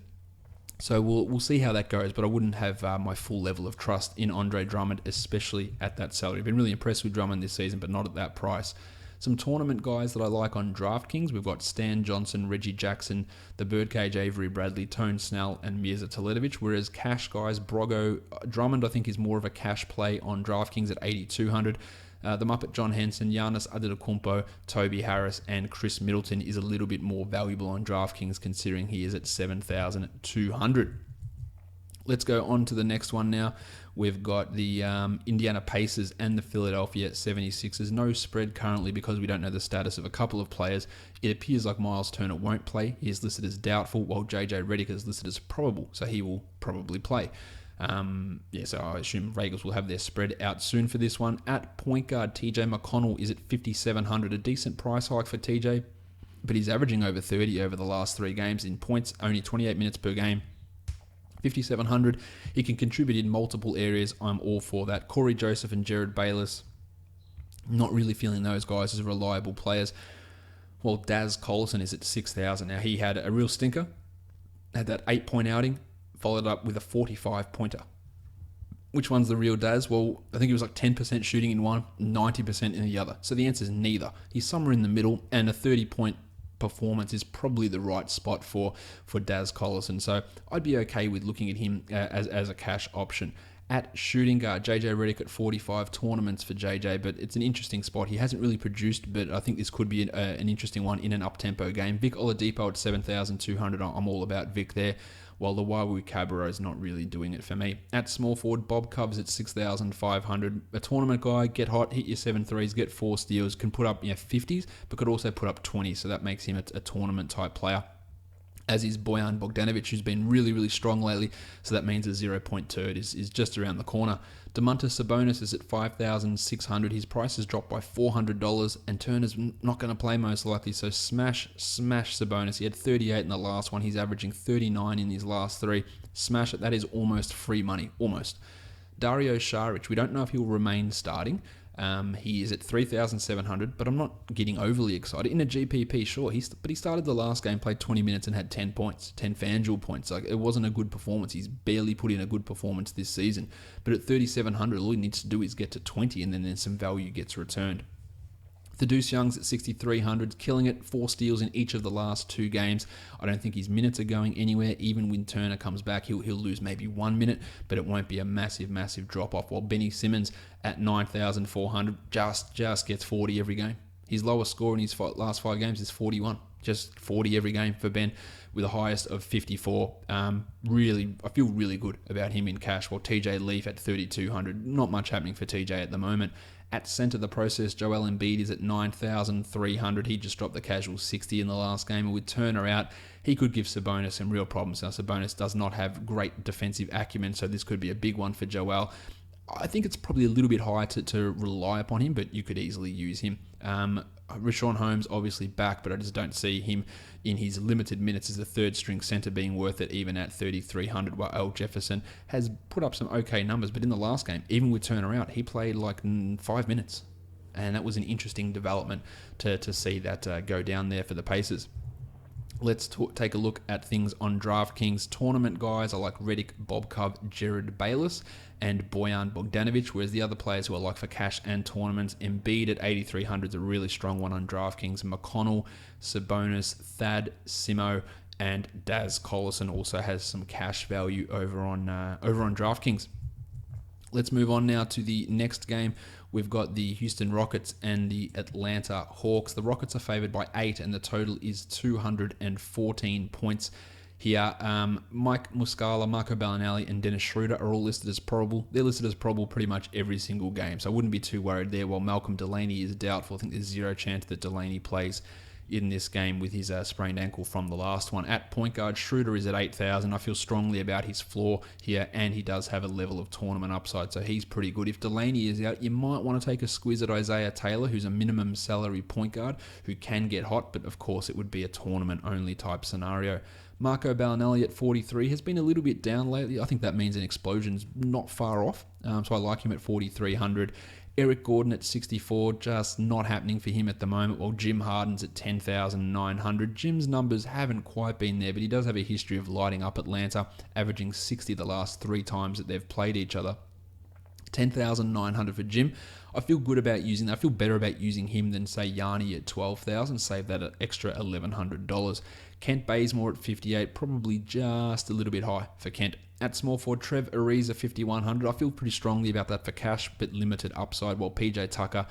A: So we'll see how that goes, but I wouldn't have my full level of trust in Andre Drummond, especially at that salary. I've been really impressed with Drummond this season, but not at that price. Some tournament guys that I like on DraftKings, we've got Stan Johnson, Reggie Jackson, the Birdcage Avery Bradley, Tone Snell, and Mirza Teledovic, whereas cash guys, Brogo, Drummond I think is more of a cash play on DraftKings at 8,200. The Muppet John Henson, Giannis Antetokounmpo, Toby Harris, and Chris Middleton is a little bit more valuable on DraftKings considering he is at 7,200. Let's go on to the next one now. We've got the Indiana Pacers and the Philadelphia 76ers. No spread currently because we don't know the status of a couple of players. It appears like Miles Turner won't play. He is listed as doubtful, while JJ Redick is listed as probable, so he will probably play. So I assume Regals will have their spread out soon for this one. At point guard, TJ McConnell is at 5,700, a decent price hike for TJ, but he's averaging over 30 over the last 3 games in points, only 28 minutes per game. 5,700. He can contribute in multiple areas. I'm all for that. Corey Joseph and Jared Bayless, not really feeling those guys as reliable players. Well, Daz Collison is at 6,000. Now, he had a real stinker, had that 8-point outing, followed up with a 45-pointer. Which one's the real Daz? Well, I think he was like 10% shooting in one, 90% in the other. So the answer is neither. He's somewhere in the middle, and a 30-point performance is probably the right spot for Daz Collison. So I'd be okay with looking at him as a cash option. At shooting guard, JJ Redick at 45, tournaments for JJ, but it's an interesting spot. He hasn't really produced, but I think this could be an interesting one in an up-tempo game. Vic Oladipo at 7,200, I'm all about Vic there, while the Wawu Cabarro is not really doing it for me. At small forward, Bob Covs at 6,500. A tournament guy, get hot, hit your 7 threes, get 4 steals, can put up 50s, but could also put up 20, so that makes him a tournament-type player. As is Bojan Bogdanovic, who's been really, really strong lately, so that means a 0-point turd is just around the corner. Domantas Sabonis is at 5,600. His price has dropped by $400, and Turner's not going to play most likely, so smash Sabonis. He had 38 in the last one. He's averaging 39 in his last 3. Smash it. That is almost free money. Almost. Dario Saric, we don't know if he will remain starting. He is at 3,700, but I'm not getting overly excited. In a GPP, sure, but he started the last game, played 20 minutes and had 10 points, 10 FanDuel points. Like, it wasn't a good performance. He's barely put in a good performance this season. But at 3,700, all he needs to do is get to 20, and then some value gets returned. Thaddeus Young's at 6,300, killing it, 4 steals in each of the last 2 games. I don't think his minutes are going anywhere. Even when Turner comes back, he'll lose maybe 1 minute, but it won't be a massive drop-off. While Benny Simmons at 9,400 just gets 40 every game. His lowest score in his last 5 games is 41. Just 40 every game for Ben, with a highest of 54. I feel really good about him in cash, while TJ Leaf at 3,200. Not much happening for TJ at the moment. At centre of the process, Joel Embiid is at 9,300. He just dropped the casual 60 in the last game. And with Turner out, he could give Sabonis some real problems. Now, Sabonis does not have great defensive acumen, so this could be a big one for Joel. I think it's probably a little bit high to rely upon him, but you could easily use him. Richaun Holmes obviously back, but I just don't see him in his limited minutes as a third-string centre being worth it, even at 3,300, while Al Jefferson has put up some okay numbers. But in the last game, even with Turner out, he played like 5 minutes. And that was an interesting development to see that go down there for the Pacers. Let's take a look at things on DraftKings. Tournament guys are like Redick, Bob Cove, Jared Bayless, and Bojan Bogdanovic, whereas the other players who are like for cash and tournaments, Embiid at 8,300 is a really strong one on DraftKings. McConnell, Sabonis, Thad, Simo, and Daz Collison also has some cash value over on DraftKings. Let's move on now to the next game. We've got the Houston Rockets and the Atlanta Hawks. The Rockets are favored by 8, and the total is 214 points here. Mike Muscala, Marco Bellinelli, and Dennis Schroeder are all listed as probable. They're listed as probable pretty much every single game, so I wouldn't be too worried there, while Malcolm Delaney is doubtful. I think there's 0 chance that Delaney plays in this game with his sprained ankle from the last one. At point guard, Schroeder is at 8,000. I feel strongly about his floor here, and he does have a level of tournament upside, so he's pretty good. If Delaney is out, you might want to take a squiz at Isaiah Taylor, who's a minimum salary point guard who can get hot, but of course it would be a tournament-only type scenario. Marco Bellinelli at 43 has been a little bit down lately. I think that means an explosion's not far off, so I like him at 4,300. Eric Gordon at 64, just not happening for him at the moment, while Jim Harden's at 10,900. Jim's numbers haven't quite been there, but he does have a history of lighting up Atlanta, averaging 60 the last 3 times that they've played each other. 10,900 for Jim. I feel good about using that. I feel better about using him than, say, Yanni at 12,000. Save that extra $1,100. Kent Bazemore at 58, probably just a little bit high for Kent. At small forward, Trev Ariza 5,100. I feel pretty strongly about that for cash, but limited upside, while PJ Tucker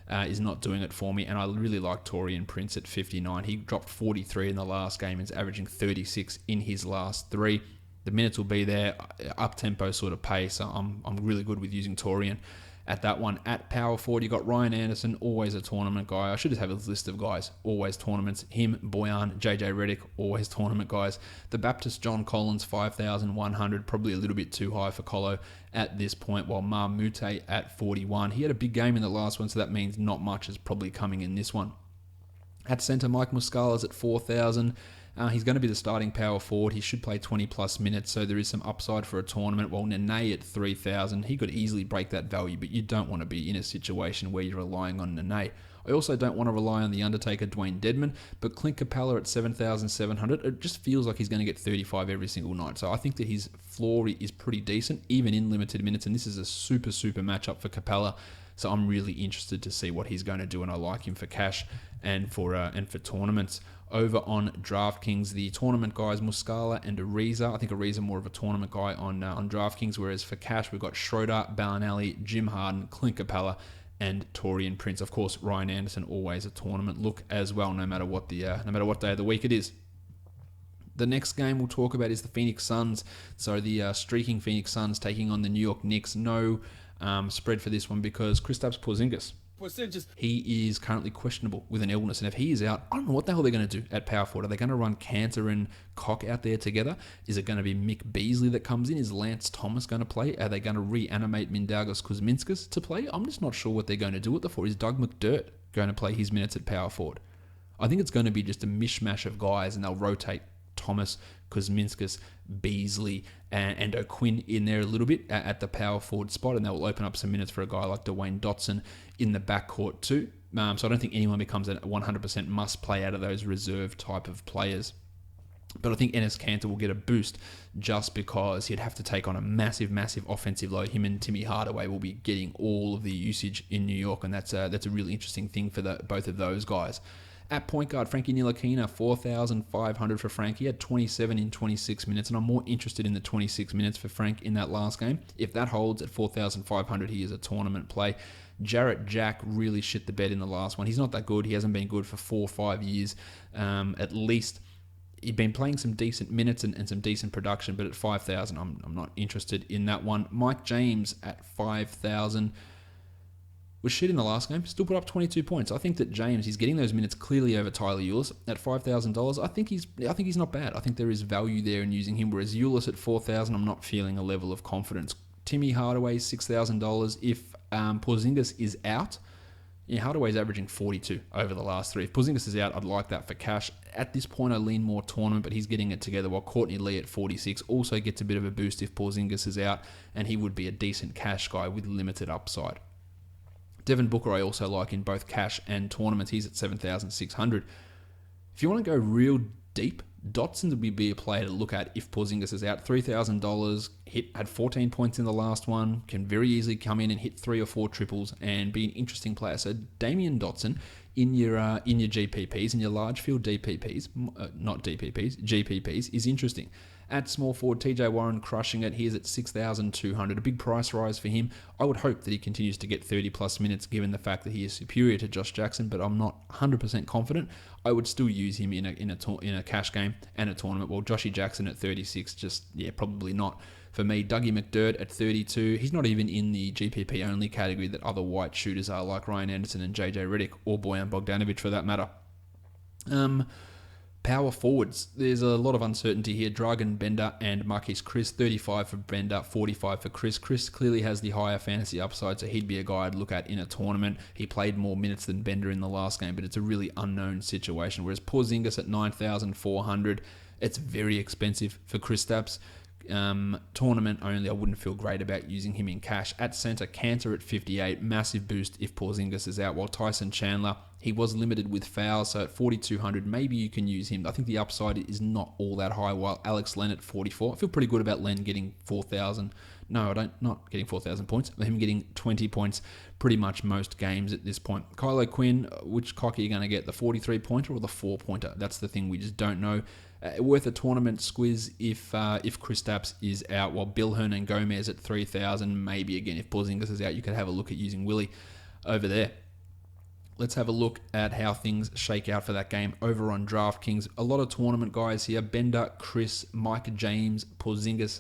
A: is not doing it for me. And I really like Torian Prince at 59. He dropped 43 in the last game and is averaging 36 in his last 3. The minutes will be there, up-tempo sort of pace. So I'm really good with using Torian at that one. At power forward, you got Ryan Anderson, always a tournament guy. I should just have a list of guys, always tournaments. Him, Boyan, JJ Redick, always tournament guys. The Baptist John Collins, 5,100, probably a little bit too high for Colo at this point, while Marmute at 41. He had a big game in the last one, so that means not much is probably coming in this one. At centre, Mike Muscala's at 4,000. He's going to be the starting power forward. He should play 20 plus minutes, so there is some upside for a tournament. While Nene at 3,000, he could easily break that value, but you don't want to be in a situation where you're relying on Nene. I also don't want to rely on the Undertaker, Dwayne Dedman, but Clint Capella at 7,700, it just feels like he's going to get 35 every single night. So I think that his floor is pretty decent, even in limited minutes, and this is a super matchup for Capella. So I'm really interested to see what he's going to do, and I like him for cash and for tournaments. Over on DraftKings, the tournament guys, Muscala and Ariza. I think Ariza more of a tournament guy on DraftKings, whereas for cash, we've got Schroeder, Bellinelli, Jim Harden, Clint Capella, and Torian Prince. Of course, Ryan Anderson, always a tournament look as well, no matter what day of the week it is. The next game we'll talk about is the Phoenix Suns. So the streaking Phoenix Suns taking on the New York Knicks. No spread for this one because Kristaps Porzingis. He is currently questionable with an illness, and if he is out, I don't know what the hell they're going to do at power forward. Are they going to run Cantor and Cock out there together? Is it going to be Mick Beasley that comes in? Is Lance Thomas going to play? Are they going to reanimate Mindaugas Kuzminskas to play? I'm just not sure what they're going to do with the four. Is Doug McDirt going to play his minutes at power forward? I think it's going to be just a mishmash of guys, and they'll rotate Thomas, Kuzminskas, Beasley, and O'Quinn in there a little bit at the power forward spot, and that will open up some minutes for a guy like Dwayne Dotson in the backcourt too. So I don't think anyone becomes a 100% must play out of those reserve type of players. But I think Enes Kanter will get a boost just because he'd have to take on a massive offensive load. Him and Timmy Hardaway will be getting all of the usage in New York, and that's a really interesting thing for both of those guys. At point guard, Frankie Ntilikina, 4,500 for Frank. He had 27 in 26 minutes, and I'm more interested in the 26 minutes for Frank in that last game. If that holds at 4,500, he is a tournament play. Jarrett Jack really shit the bed in the last one. He's not that good. He hasn't been good for 4 or 5 years at least. He'd been playing some decent minutes and some decent production, but at 5,000, I'm not interested in that one. Mike James at 5,000. Was shit in the last game, still put up 22 points. I think that James, he's getting those minutes clearly over Tyler Ulis at $5,000. I think he's not bad. I think there is value there in using him. Whereas Ulis at $4,000, I'm not feeling a level of confidence. Timmy Hardaway $6,000. If Porzingis is out, Hardaway's averaging 42 over the last 3. If Porzingis is out, I'd like that for cash. At this point, I lean more tournament, but he's getting it together. While Courtney Lee at 46 also gets a bit of a boost if Porzingis is out, and he would be a decent cash guy with limited upside. Devin Booker I also like in both cash and tournaments. He's at 7,600. If you want to go real deep, Dotson would be a player to look at if Porzingis is out. $3,000, had 14 points in the last one, can very easily come in and hit 3 or 4 triples and be an interesting player. So Damian Dotson in your GPPs, in your large field DPPs, not DPPs, GPPs, is interesting. At small forward, TJ Warren crushing it. He is at 6,200. A big price rise for him. I would hope that he continues to get 30 plus minutes given the fact that he is superior to Josh Jackson, but I'm not 100% confident. I would still use him in a cash game and a tournament. Well, Joshy Jackson at 36, probably not for me. Dougie McDirt at 32. He's not even in the GPP only category that other white shooters are, like Ryan Anderson and JJ Redick, or Bojan Bogdanovic for that matter. Power forwards, there's a lot of uncertainty here. Dragan Bender and Marquise Chris, 35 for Bender, 45 for Chris. Chris clearly has the higher fantasy upside, so he'd be a guy I'd look at in a tournament. He played more minutes than Bender in the last game, but it's a really unknown situation. Whereas Porzingis at 9,400, it's very expensive for Kristaps. Tournament only, I wouldn't feel great about using him in cash. At centre, Cantor at 58, massive boost if Porzingis is out, while Tyson Chandler, he was limited with fouls, so at 4,200, maybe you can use him. I think the upside is not all that high, while Alex Len at 44. I feel pretty good about Len getting 4,000. No, I don't, not getting 4,000 points, but him getting 20 points pretty much most games at this point. Kylo Quinn, which cock are you going to get, the 43-pointer or the 4-pointer? That's the thing we just don't know. Worth a tournament squiz if Kristaps is out, while Bill Hernan Gomez at 3,000. Maybe again, if Porzingis is out, you could have a look at using Willie over there. Let's have a look at how things shake out for that game over on DraftKings. A lot of tournament guys here. Bender, Chris, Mike James, Porzingis,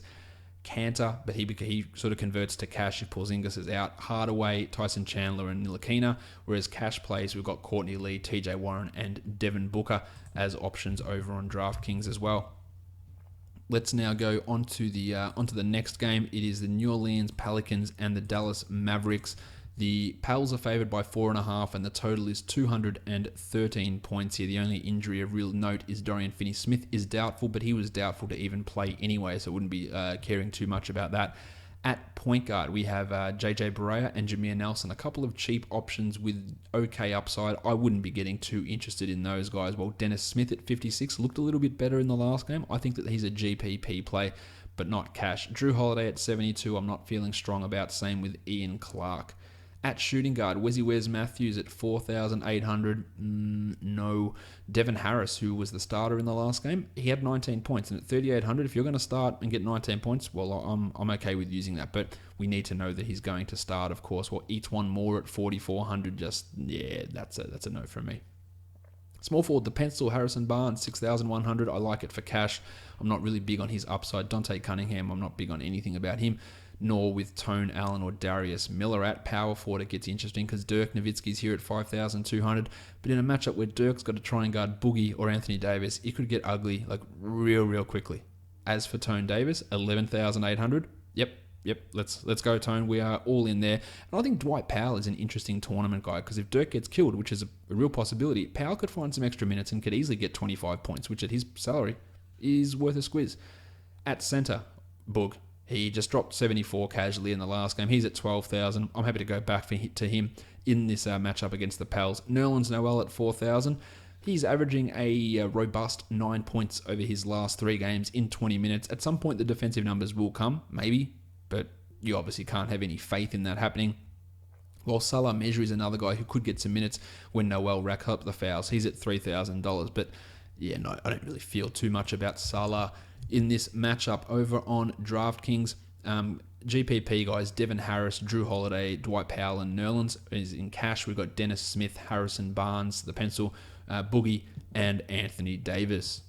A: Cantor, but he sort of converts to cash if Porzingis is out. Hardaway, Tyson Chandler, and Ntilikina. Whereas cash plays, we've got Courtney Lee, TJ Warren, and Devin Booker as options over on DraftKings as well. Let's now go onto the next game. It is the New Orleans Pelicans and the Dallas Mavericks. The Pels are favoured by 4.5, and the total is 213 points here. The only injury of real note is Dorian Finney-Smith is doubtful, but he was doubtful to even play anyway, so I wouldn't be caring too much about that. At point guard, we have JJ Barea and Jameer Nelson, a couple of cheap options with okay upside. I wouldn't be getting too interested in those guys. While Dennis Smith at 56 looked a little bit better in the last game. I think that he's a GPP play, but not cash. Drew Holiday at 72, I'm not feeling strong about. Same with Ian Clark. At shooting guard, Wes Matthews at 4,800. No. Devin Harris, who was the starter in the last game, he had 19 points. And at 3,800, if you're going to start and get 19 points, well, I'm okay with using that. But we need to know that he's going to start, of course. Well, each one more at 4,400. That's a no from me. Small forward, the pencil, Harrison Barnes, 6,100. I like it for cash. I'm not really big on his upside. Dante Cunningham, I'm not big on anything about him, nor with Tone Allen or Darius Miller. At power forward, it gets interesting because Dirk Nowitzki's here at 5,200. But in a matchup where Dirk's got to try and guard Boogie or Anthony Davis, it could get ugly like real quickly. As for Tone Davis, 11,800. Yep, let's go, Tone. We are all in there. And I think Dwight Powell is an interesting tournament guy because if Dirk gets killed, which is a real possibility, Powell could find some extra minutes and could easily get 25 points, which at his salary is worth a squiz. At center, Boog. He just dropped 74 casually in the last game. He's at 12,000. I'm happy to go back to him in this matchup against the Pels. Nerlens Noel at 4,000. He's averaging a robust 9 points over his last 3 games in 20 minutes. At some point, the defensive numbers will come, maybe, but you obviously can't have any faith in that happening. While Salah Mejri is another guy who could get some minutes when Noel racks up the fouls. He's at $3,000, but yeah, no, I don't really feel too much about Salah in this matchup over on DraftKings. GPP guys, Devin Harris, Drew Holiday, Dwight Powell, and Nerlens. Is in cash, we've got Dennis Smith, Harrison Barnes, the pencil, Boogie, and Anthony Davis.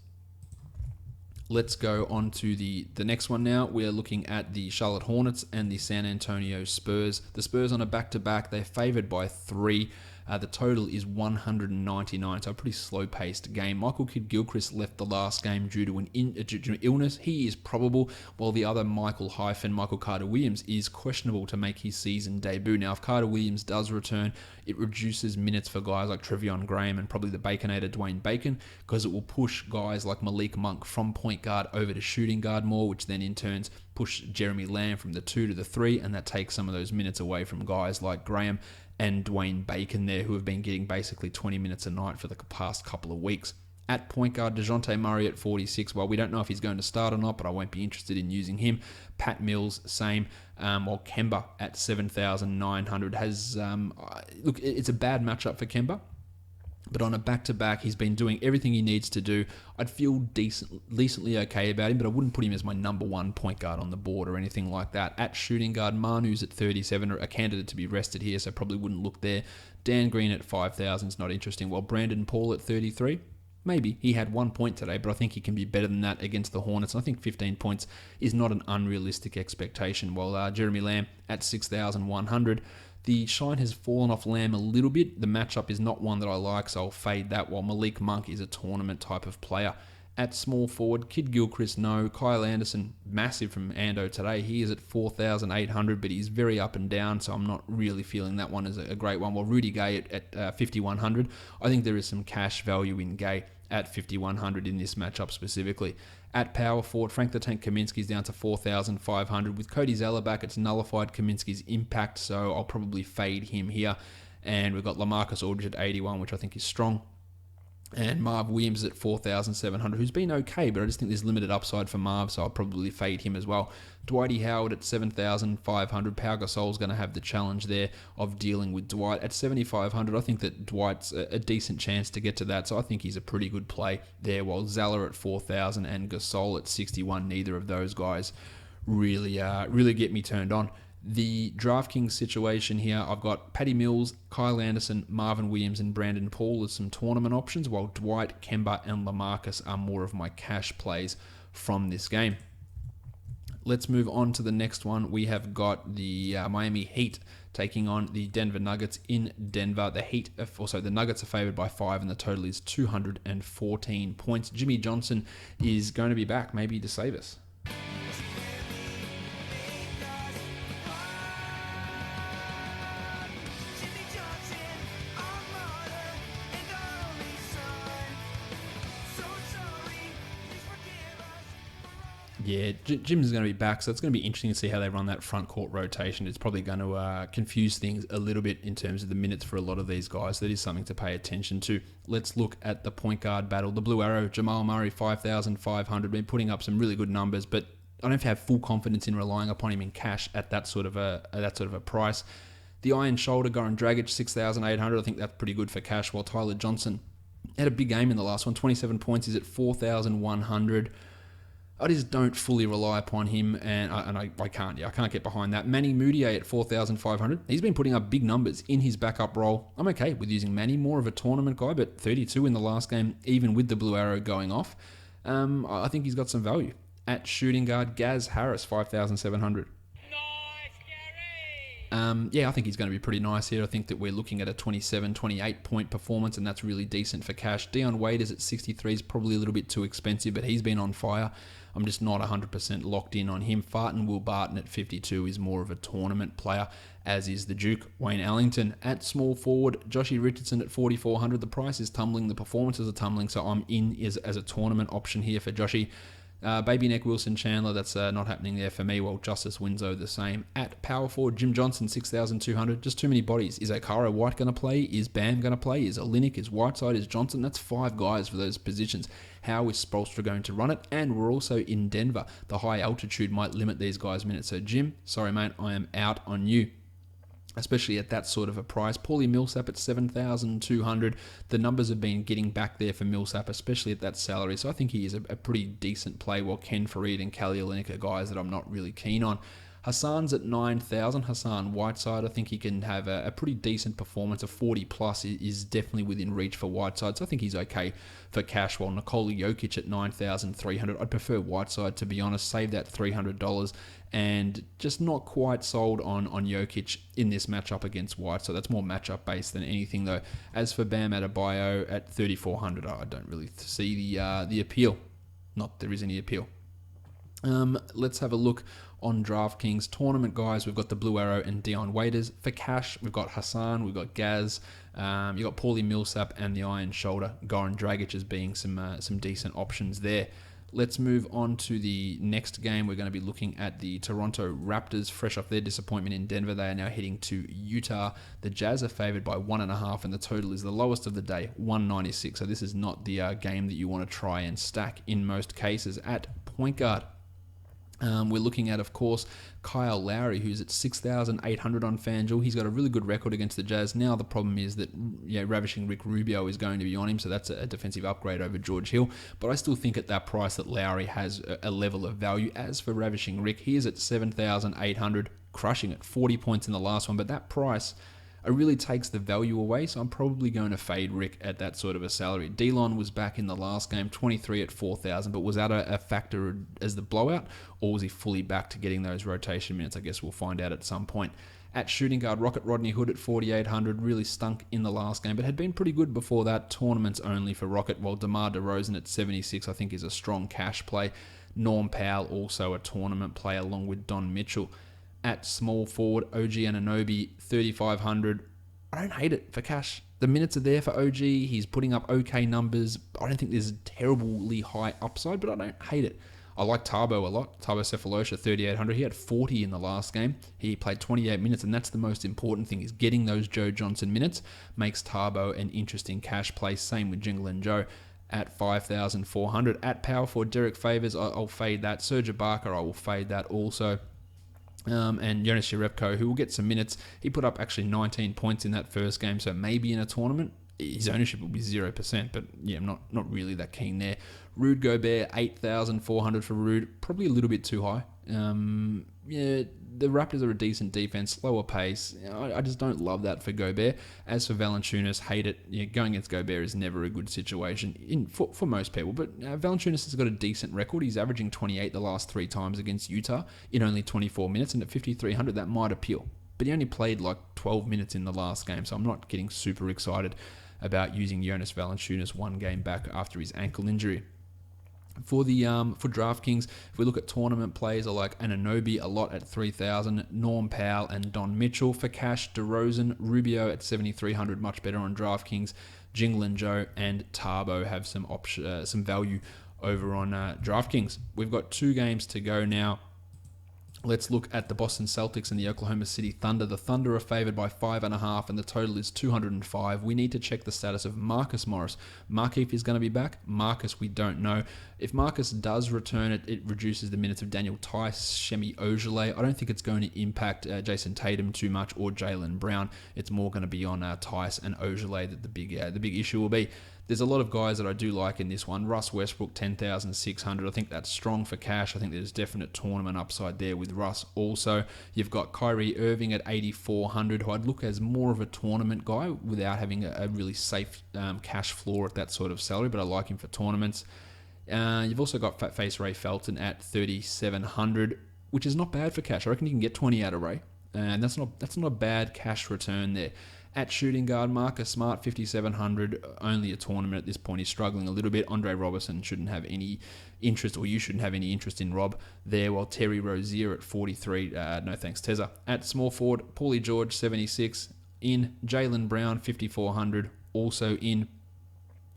A: Let's go on to the next one now. We are looking at the Charlotte Hornets and the San Antonio Spurs. The Spurs on a back-to-back, they're favored by 3. The total is 199, so a pretty slow-paced game. Michael Kidd-Gilchrist left the last game due to an illness. He is probable, while the other Michael Carter-Williams, is questionable to make his season debut. Now, if Carter-Williams does return, it reduces minutes for guys like Trevion Graham and probably the Baconator Dwayne Bacon, because it will push guys like Malik Monk from point guard over to shooting guard more, which then in turn push Jeremy Lamb from the 2 to the 3, and that takes some of those minutes away from guys like Graham and Dwayne Bacon there, who have been getting basically 20 minutes a night for the past couple of weeks. At point guard, DeJounte Murray at 46. Well, we don't know if he's going to start or not, but I won't be interested in using him. Pat Mills, same. While Kemba at 7,900 has... look, it's a bad matchup for Kemba, but on a back-to-back, he's been doing everything he needs to do. I'd feel decently okay about him, but I wouldn't put him as my number 1 point guard on the board or anything like that. At shooting guard, Manu's at 37, a candidate to be rested here, so probably wouldn't look there. Dan Green at 5,000 is not interesting. While Brandon Paul at 33, maybe. He had 1 point today, but I think he can be better than that against the Hornets. I think 15 points is not an unrealistic expectation. While Jeremy Lamb at 6,100. The shine has fallen off Lamb a little bit. The matchup is not one that I like, so I'll fade that, while Malik Monk is a tournament type of player. At small forward, Kid Gilchrist, no. Kyle Anderson, massive from Ando today. He is at 4,800, but he's very up and down, so I'm not really feeling that one as a great one. While Rudy Gay at 5,100, I think there is some cash value in Gay at 5,100 in this matchup specifically. At power forward, Frank the Tank Kaminsky's down to 4,500. With Cody Zeller back, it's nullified Kaminsky's impact, so I'll probably fade him here. And we've got LaMarcus Aldridge at 81, which I think is strong. And Marv Williams at 4,700, who's been okay, but I just think there's limited upside for Marv, so I'll probably fade him as well. Dwighty Howard at 7,500. Pau Gasol's going to have the challenge there of dealing with Dwight. At 7,500, I think that Dwight's a decent chance to get to that, so I think he's a pretty good play there, while Zeller at 4,000 and Gasol at 61, neither of those guys really get me turned on. The DraftKings situation here, I've got Patty Mills, Kyle Anderson, Marvin Williams, and Brandon Paul as some tournament options, while Dwight, Kemba, and LaMarcus are more of my cash plays from this game. Let's move on to the next one. We have got the Miami Heat taking on the Denver Nuggets in Denver. The Nuggets are favored by 5, and the total is 214 points. Jimmy Johnson is going to be back, maybe to save us. Yeah, Jim's going to be back, so it's going to be interesting to see how they run that front court rotation. It's probably going to confuse things a little bit in terms of the minutes for a lot of these guys. That is something to pay attention to. Let's look at the point guard battle. The Blue Arrow, Jamal Murray, 5,500, been putting up some really good numbers, but I don't have full confidence in relying upon him in cash at that sort of a price. The Iron Shoulder, Goran Dragic, 6,800. I think that's pretty good for cash, while Tyler Johnson had a big game in the last one, 27 points. He's at 4,100. I just don't fully rely upon him, and I can't get behind that. Manny Moutier at 4,500. He's been putting up big numbers in his backup role. I'm okay with using Manny, more of a tournament guy, but 32 in the last game, even with the Blue Arrow going off. I think he's got some value. At shooting guard, Gaz Harris, 5,700. I think he's going to be pretty nice here. I think that we're looking at a 27, 28 point performance, and that's really decent for cash. Dion Waiters at 63 is probably a little bit too expensive, but he's been on fire. I'm just not 100% locked in on him. Farton Will Barton at 52 is more of a tournament player, as is the Duke. Wayne Ellington at small forward. Joshie Richardson at 4,400. The price is tumbling. The performances are tumbling, so I'm in as a tournament option here for Joshie. Baby Neck Wilson Chandler, that's not happening there for me. Well, Justice Winslow the same. At power forward, Jim Johnson, 6,200. Just too many bodies. Is Okaro White going to play? Is Bam going to play? Is Olynyk? Is Whiteside? Is Johnson? That's 5 guys for those positions. How is Spoelstra going to run it? And we're also in Denver. The high altitude might limit these guys' minutes. So Jim, sorry mate, I am out on you, especially at that sort of a price. Paulie Millsap at 7,200. The numbers have been getting back there for Millsap, especially at that salary. So I think he is a pretty decent play, while Ken Farid and Kelly Olynyk are guys that I'm not really keen on. Hassan's at 9,000. Hassan Whiteside, I think he can have a pretty decent performance. A 40 plus is definitely within reach for Whiteside, so I think he's okay for cash. While Nikola Jokic at 9,300. I'd prefer Whiteside, to be honest. Save that $300, and just not quite sold on Jokic in this matchup against White. So that's more matchup based than anything, though. As for Bam Adebayo at 3,400, I don't really see the appeal. Not there is any appeal. Let's have a look on DraftKings tournament guys. We've got the Blue Arrow and Dion Waiters. For cash, we've got Hassan, we've got Gaz, you've got Paulie Millsap and the Iron Shoulder. Goran Dragic as being some decent options there. Let's move on to the next game. We're going to be looking at the Toronto Raptors, fresh off their disappointment in Denver. They are now heading to Utah. The Jazz are favored by 1.5, and the total is the lowest of the day, 196. So this is not the game that you want to try and stack in most cases. At point guard, we're looking at, of course, Kyle Lowry, who's at 6,800 on FanDuel. He's got a really good record against the Jazz. Now the problem is that ravishing Rick Rubio is going to be on him, so that's a defensive upgrade over George Hill. But I still think at that price that Lowry has a level of value. As for ravishing Rick, he is at 7,800, crushing it, 40 points in the last one. But that price, it really takes the value away, so I'm probably going to fade Rick at that sort of a salary. Delon was back in the last game, 23 at 4,000, but was that a factor as the blowout, or was he fully back to getting those rotation minutes? I guess we'll find out at some point. At shooting guard, Rocket Rodney Hood at 4,800 really stunk in the last game, but had been pretty good before that. Tournaments only for Rocket, while DeMar DeRozan at 76 I think is a strong cash play. Norm Powell also a tournament play along with Don Mitchell. At small forward, OG Anunoby, 3,500. I don't hate it for cash. The minutes are there for OG. He's putting up okay numbers. I don't think there's a terribly high upside, but I don't hate it. I like Tabo a lot. Tabo Cephalosha, 3,800. He had 40 in the last game. He played 28 minutes, and that's the most important thing, is getting those Joe Johnson minutes makes Tabo an interesting cash play. Same with Jingle and Joe at 5,400. At power forward, Derek Favors, I'll fade that. Serge Ibaka, I will fade that also. And Jonas Jerebko, who will get some minutes. He put up actually 19 points in that first game, so maybe in a tournament his ownership will be 0%, but yeah, I'm not really that keen there. Rude Gobert, 8,400 for Rude, probably a little bit too high. Yeah, the Raptors are a decent defense, slower pace. I just don't love that for Gobert. As for Valanciunas, hate it. Yeah, going against Gobert is never a good situation for most people, but Valanciunas has got a decent record. He's averaging 28 the last 3 times against Utah in only 24 minutes, and at 5,300 that might appeal. But he only played like 12 minutes in the last game, so I'm not getting super excited about using Jonas Valanciunas one game back after his ankle injury. For DraftKings, if we look at tournament plays, I like Anunoby a lot at 3,000, Norm Powell and Don Mitchell. For cash, DeRozan, Rubio at 7,300, much better on DraftKings. Jingle and Joe and Tabo have some value over on DraftKings. We've got 2 games to go now. Let's look at the Boston Celtics and the Oklahoma City Thunder. The Thunder are favored by 5.5, and the total is 205. We need to check the status of Marcus Morris. Markieff is going to be back. Marcus, we don't know. If Marcus does return, it reduces the minutes of Daniel Tice, Shemi Ojeleye. I don't think it's going to impact Jason Tatum too much or Jaylen Brown. It's more going to be on Tice and Ojeleye that the big issue will be. There's a lot of guys that I do like in this one. Russ Westbrook, 10,600. I think that's strong for cash. I think there's definite tournament upside there with Russ. Also, you've got Kyrie Irving at 8,400, who I'd look as more of a tournament guy without having a really safe cash floor at that sort of salary, but I like him for tournaments. You've also got Fat Face Ray Felton at 3,700, which is not bad for cash. I reckon you can get 20 out of Ray, and that's not a bad cash return there. At shooting guard, Marcus Smart, 5,700, only a tournament at this point. He's struggling a little bit. Andre Robertson shouldn't have any interest, or you shouldn't have any interest in Rob there, while Terry Rozier at 43, no thanks, Tezza. At small forward, Paulie George, 76, in. Jaylen Brown, 5,400, also in.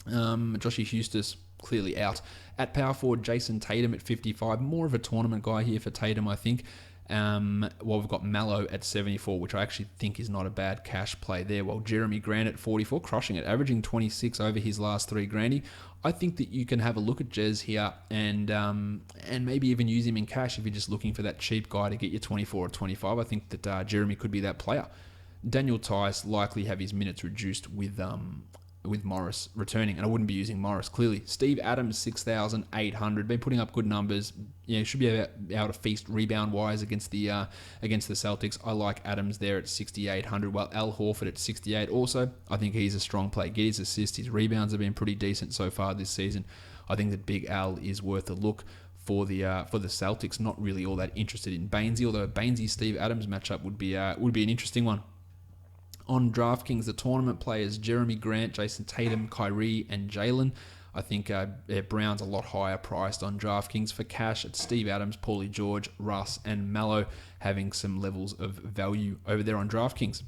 A: Joshie Hustis, clearly out. At power forward, Jason Tatum at 55, more of a tournament guy here for Tatum, I think. We've got Mallow at 74, which I actually think is not a bad cash play there, while Jeremy Grant at 44, crushing it, averaging 26 over his last 3 grandy. I think that you can have a look at Jez here and maybe even use him in cash if you're just looking for that cheap guy to get you 24 or 25. I think that Jeremy could be that player. Daniel Tice likely have his minutes reduced with Morris returning, and I wouldn't be using Morris, clearly. Steve Adams, 6,800, been putting up good numbers. Yeah, should be able to feast rebound-wise against the Celtics. I like Adams there at 6,800, while Al Horford at 68 also. I think he's a strong play. Get his assists, his rebounds have been pretty decent so far this season. I think that Big Al is worth a look for the Celtics. Not really all that interested in Bainesy, although a Bainesy-Steve Adams matchup would be an interesting one. On DraftKings, the tournament players, Jeremy Grant, Jason Tatum, Kyrie, and Jaylen. I think Brown's a lot higher priced on DraftKings. For cash, it's Steve Adams, Paulie George, Russ, and Mallow having some levels of value over there on DraftKings.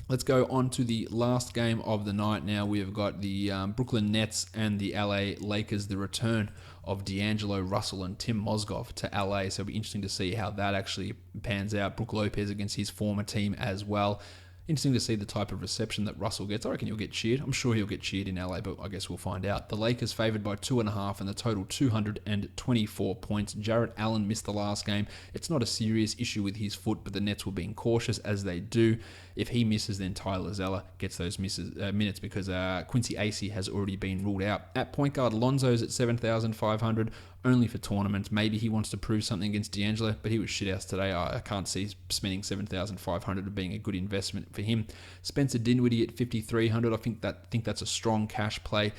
A: Let's go on to the last game of the night now. We've got the Brooklyn Nets and the LA Lakers, the return of D'Angelo Russell and Tim Mozgov to LA. So it'll be interesting to see how that actually pans out. Brook Lopez against his former team as well. Interesting to see the type of reception that Russell gets. I reckon he'll get cheered. I'm sure he'll get cheered in LA, but I guess we'll find out. The Lakers favored by 2.5 and the total 224 points. Jarrett Allen missed the last game. It's not a serious issue with his foot, but the Nets were being cautious as they do. If he misses, then Tyler Zeller gets those minutes because Quincy Acey has already been ruled out. At point guard, Lonzo's at 7,500. only for tournaments. Maybe he wants to prove something against D'Angelo, but he was shithouse today. I can't see spending 7,500 of being a good investment for him. Spencer Dinwiddie at 5,300. I think that's a strong cash play.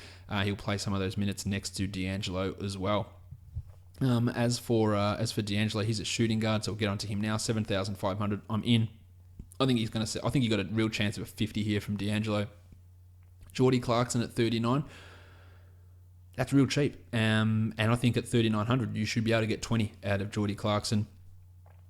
A: He'll play some of those minutes next to D'Angelo as well. As for D'Angelo, he's a shooting guard, so we'll get onto him now. 7,500. I'm in. I think he got a real chance of a 50 here from D'Angelo. Jordy Clarkson at 39. That's real cheap. And I think at 3,900, you should be able to get 20 out of Jordy Clarkson.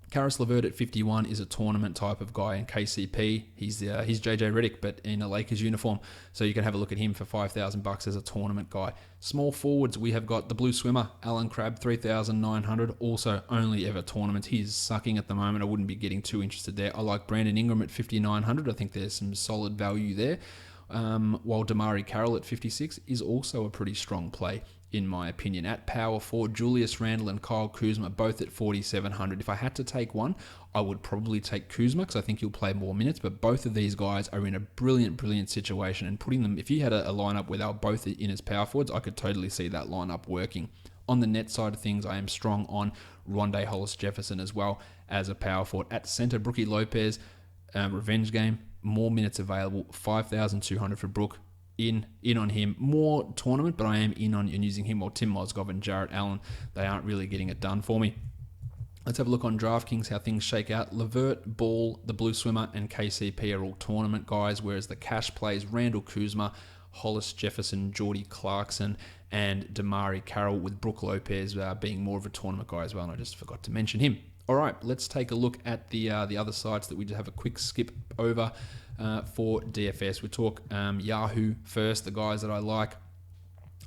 A: Karis LeVert at 51 is a tournament type of guy in KCP. He's JJ Redick, but in a Lakers uniform. So you can have a look at him for $5,000 as a tournament guy. Small forwards, we have got the blue swimmer, Alan Crabb, 3,900. Also only ever tournament. He's sucking at the moment. I wouldn't be getting too interested there. I like Brandon Ingram at 5,900. I think there's some solid value there. While Damari Carroll at 56 is also a pretty strong play, in my opinion. At power forward, Julius Randle and Kyle Kuzma, both at 4,700. If I had to take one, I would probably take Kuzma because I think he'll play more minutes, but both of these guys are in a brilliant situation, and putting them, if you had a lineup where they were both in as power forwards, I could totally see that lineup working. On the net side of things, I am strong on Rondé Hollis-Jefferson as well as a power forward. At center, Brookie Lopez, revenge game, more minutes available, 5,200 for Brook. In on him. More tournament, but I am in on using him, or Tim Mozgov and Jarrett Allen. They aren't really getting it done for me. Let's have a look on DraftKings, how things shake out. LeVert, Ball, the Blue Swimmer, and KCP are all tournament guys, whereas the cash plays, Randall Kuzma, Hollis Jefferson, Jordy Clarkson, and Damari Carroll, with Brook Lopez being more of a tournament guy as well, and I just forgot to mention him. All right, let's take a look at the other sites that we just have a quick skip over. For DFS, we talk Yahoo first, the guys that I like.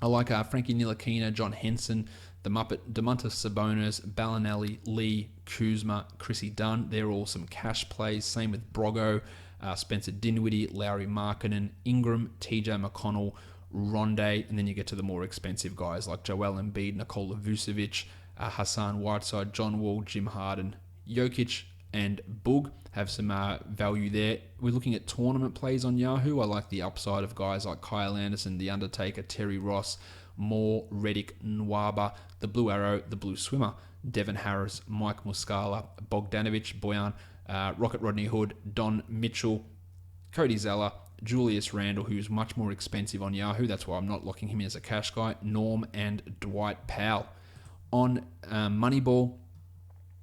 A: I like Frankie Ntilikina, John Henson, the Muppet, Domantas Sabonis, Bellinelli, Lee, Kuzma, Chrissy Dunn. They're all some cash plays. Same with Brogo, Spencer Dinwiddie, Lauri Markkanen, Ingram, TJ McConnell, Rondé, and then you get to the more expensive guys like Joel Embiid, Nikola Vucevic, Hassan Whiteside, John Wall, Jim Harden, Jokic, and Boog have some value there. We're looking at tournament plays on Yahoo. I like the upside of guys like Kyle Anderson, The Undertaker, Terry Ross, Moore, Reddick, Nwaba, the Blue Arrow, the Blue Swimmer, Devin Harris, Mike Muscala, Bogdanovic, Bojan, Rocket Rodney Hood, Don Mitchell, Cody Zeller, Julius Randle, who's much more expensive on Yahoo. That's why I'm not locking him in as a cash guy, Norm, and Dwight Powell. On Moneyball,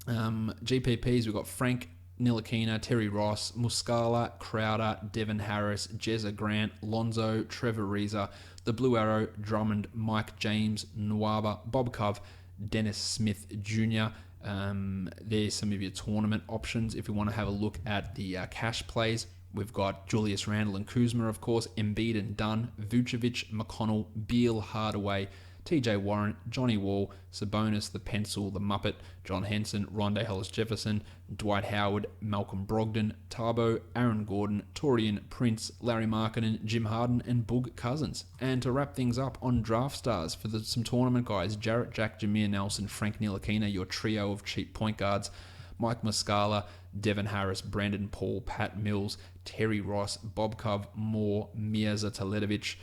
A: GPPs, we've got Frank Ntilikina, Terry Ross, Muscala, Crowder, Devin Harris, Jezza Grant, Lonzo, Trevor Reza, the Blue Arrow, Drummond, Mike James, Nwaba, Bob Cove, Dennis Smith Jr. There's some of your tournament options. If we want to have a look at the cash plays, we've got Julius Randle and Kuzma, of course, Embiid and Dunn, Vucevic, McConnell, Beal, Hardaway, TJ Warren, Johnny Wall, Sabonis, the Pencil, the Muppet, John Henson, Rondé Hollis-Jefferson, Dwight Howard, Malcolm Brogdon, Tabo, Aaron Gordon, Torian Prince, Larry Markkanen, Jim Harden, and Boog Cousins. And to wrap things up on Draft Stars for some tournament guys, Jarrett Jack, Jameer Nelson, Frank Ntilikina, your trio of cheap point guards, Mike Muscala, Devin Harris, Brandon Paul, Pat Mills, Terry Ross, Bob Cove, Moore, Mirza Teledovic,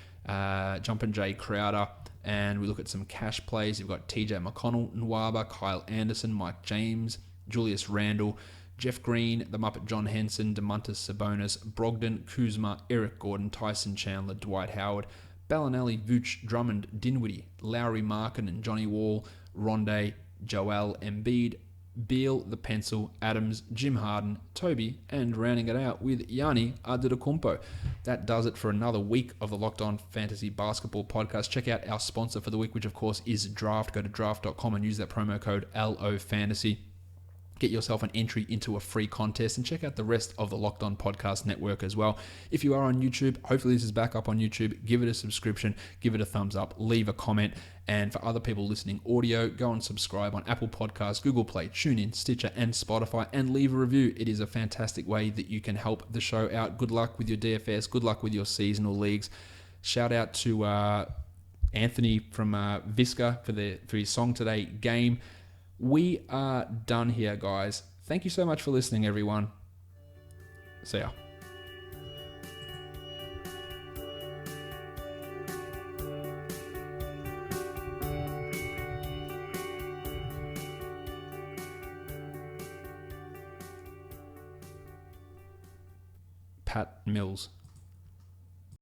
A: Jumpin' Jay Crowder. And we look at some cash plays. You've got TJ McConnell, Nwaba, Kyle Anderson, Mike James, Julius Randle, Jeff Green, the Muppet John Henson, Domantas Sabonis, Brogdon, Kuzma, Eric Gordon, Tyson Chandler, Dwight Howard, Bellinelli, Vooch, Drummond, Dinwiddie, Lauri Markkanen, Johnny Wall, Rondé, Joel Embiid, Beal, the Pencil, Adams, Jim Harden, Toby, and rounding it out with Yanni Antetokounmpo. That does it for another week of the Locked On Fantasy Basketball Podcast. Check out our sponsor for the week, which of course is Draft. Go to draft.com and use that promo code LOFantasy. Get yourself an entry into a free contest, and check out the rest of the Locked On Podcast Network as well. If you are on YouTube, hopefully this is back up on YouTube. Give it a subscription, give it a thumbs up, leave a comment. And for other people listening audio, go and subscribe on Apple Podcasts, Google Play, TuneIn, Stitcher, and Spotify, and leave a review. It is a fantastic way that you can help the show out. Good luck with your DFS. Good luck with your seasonal leagues. Shout out to Anthony from Visca for his song today, Game. We are done here, guys. Thank you so much for listening, everyone. See ya. Pat Mills.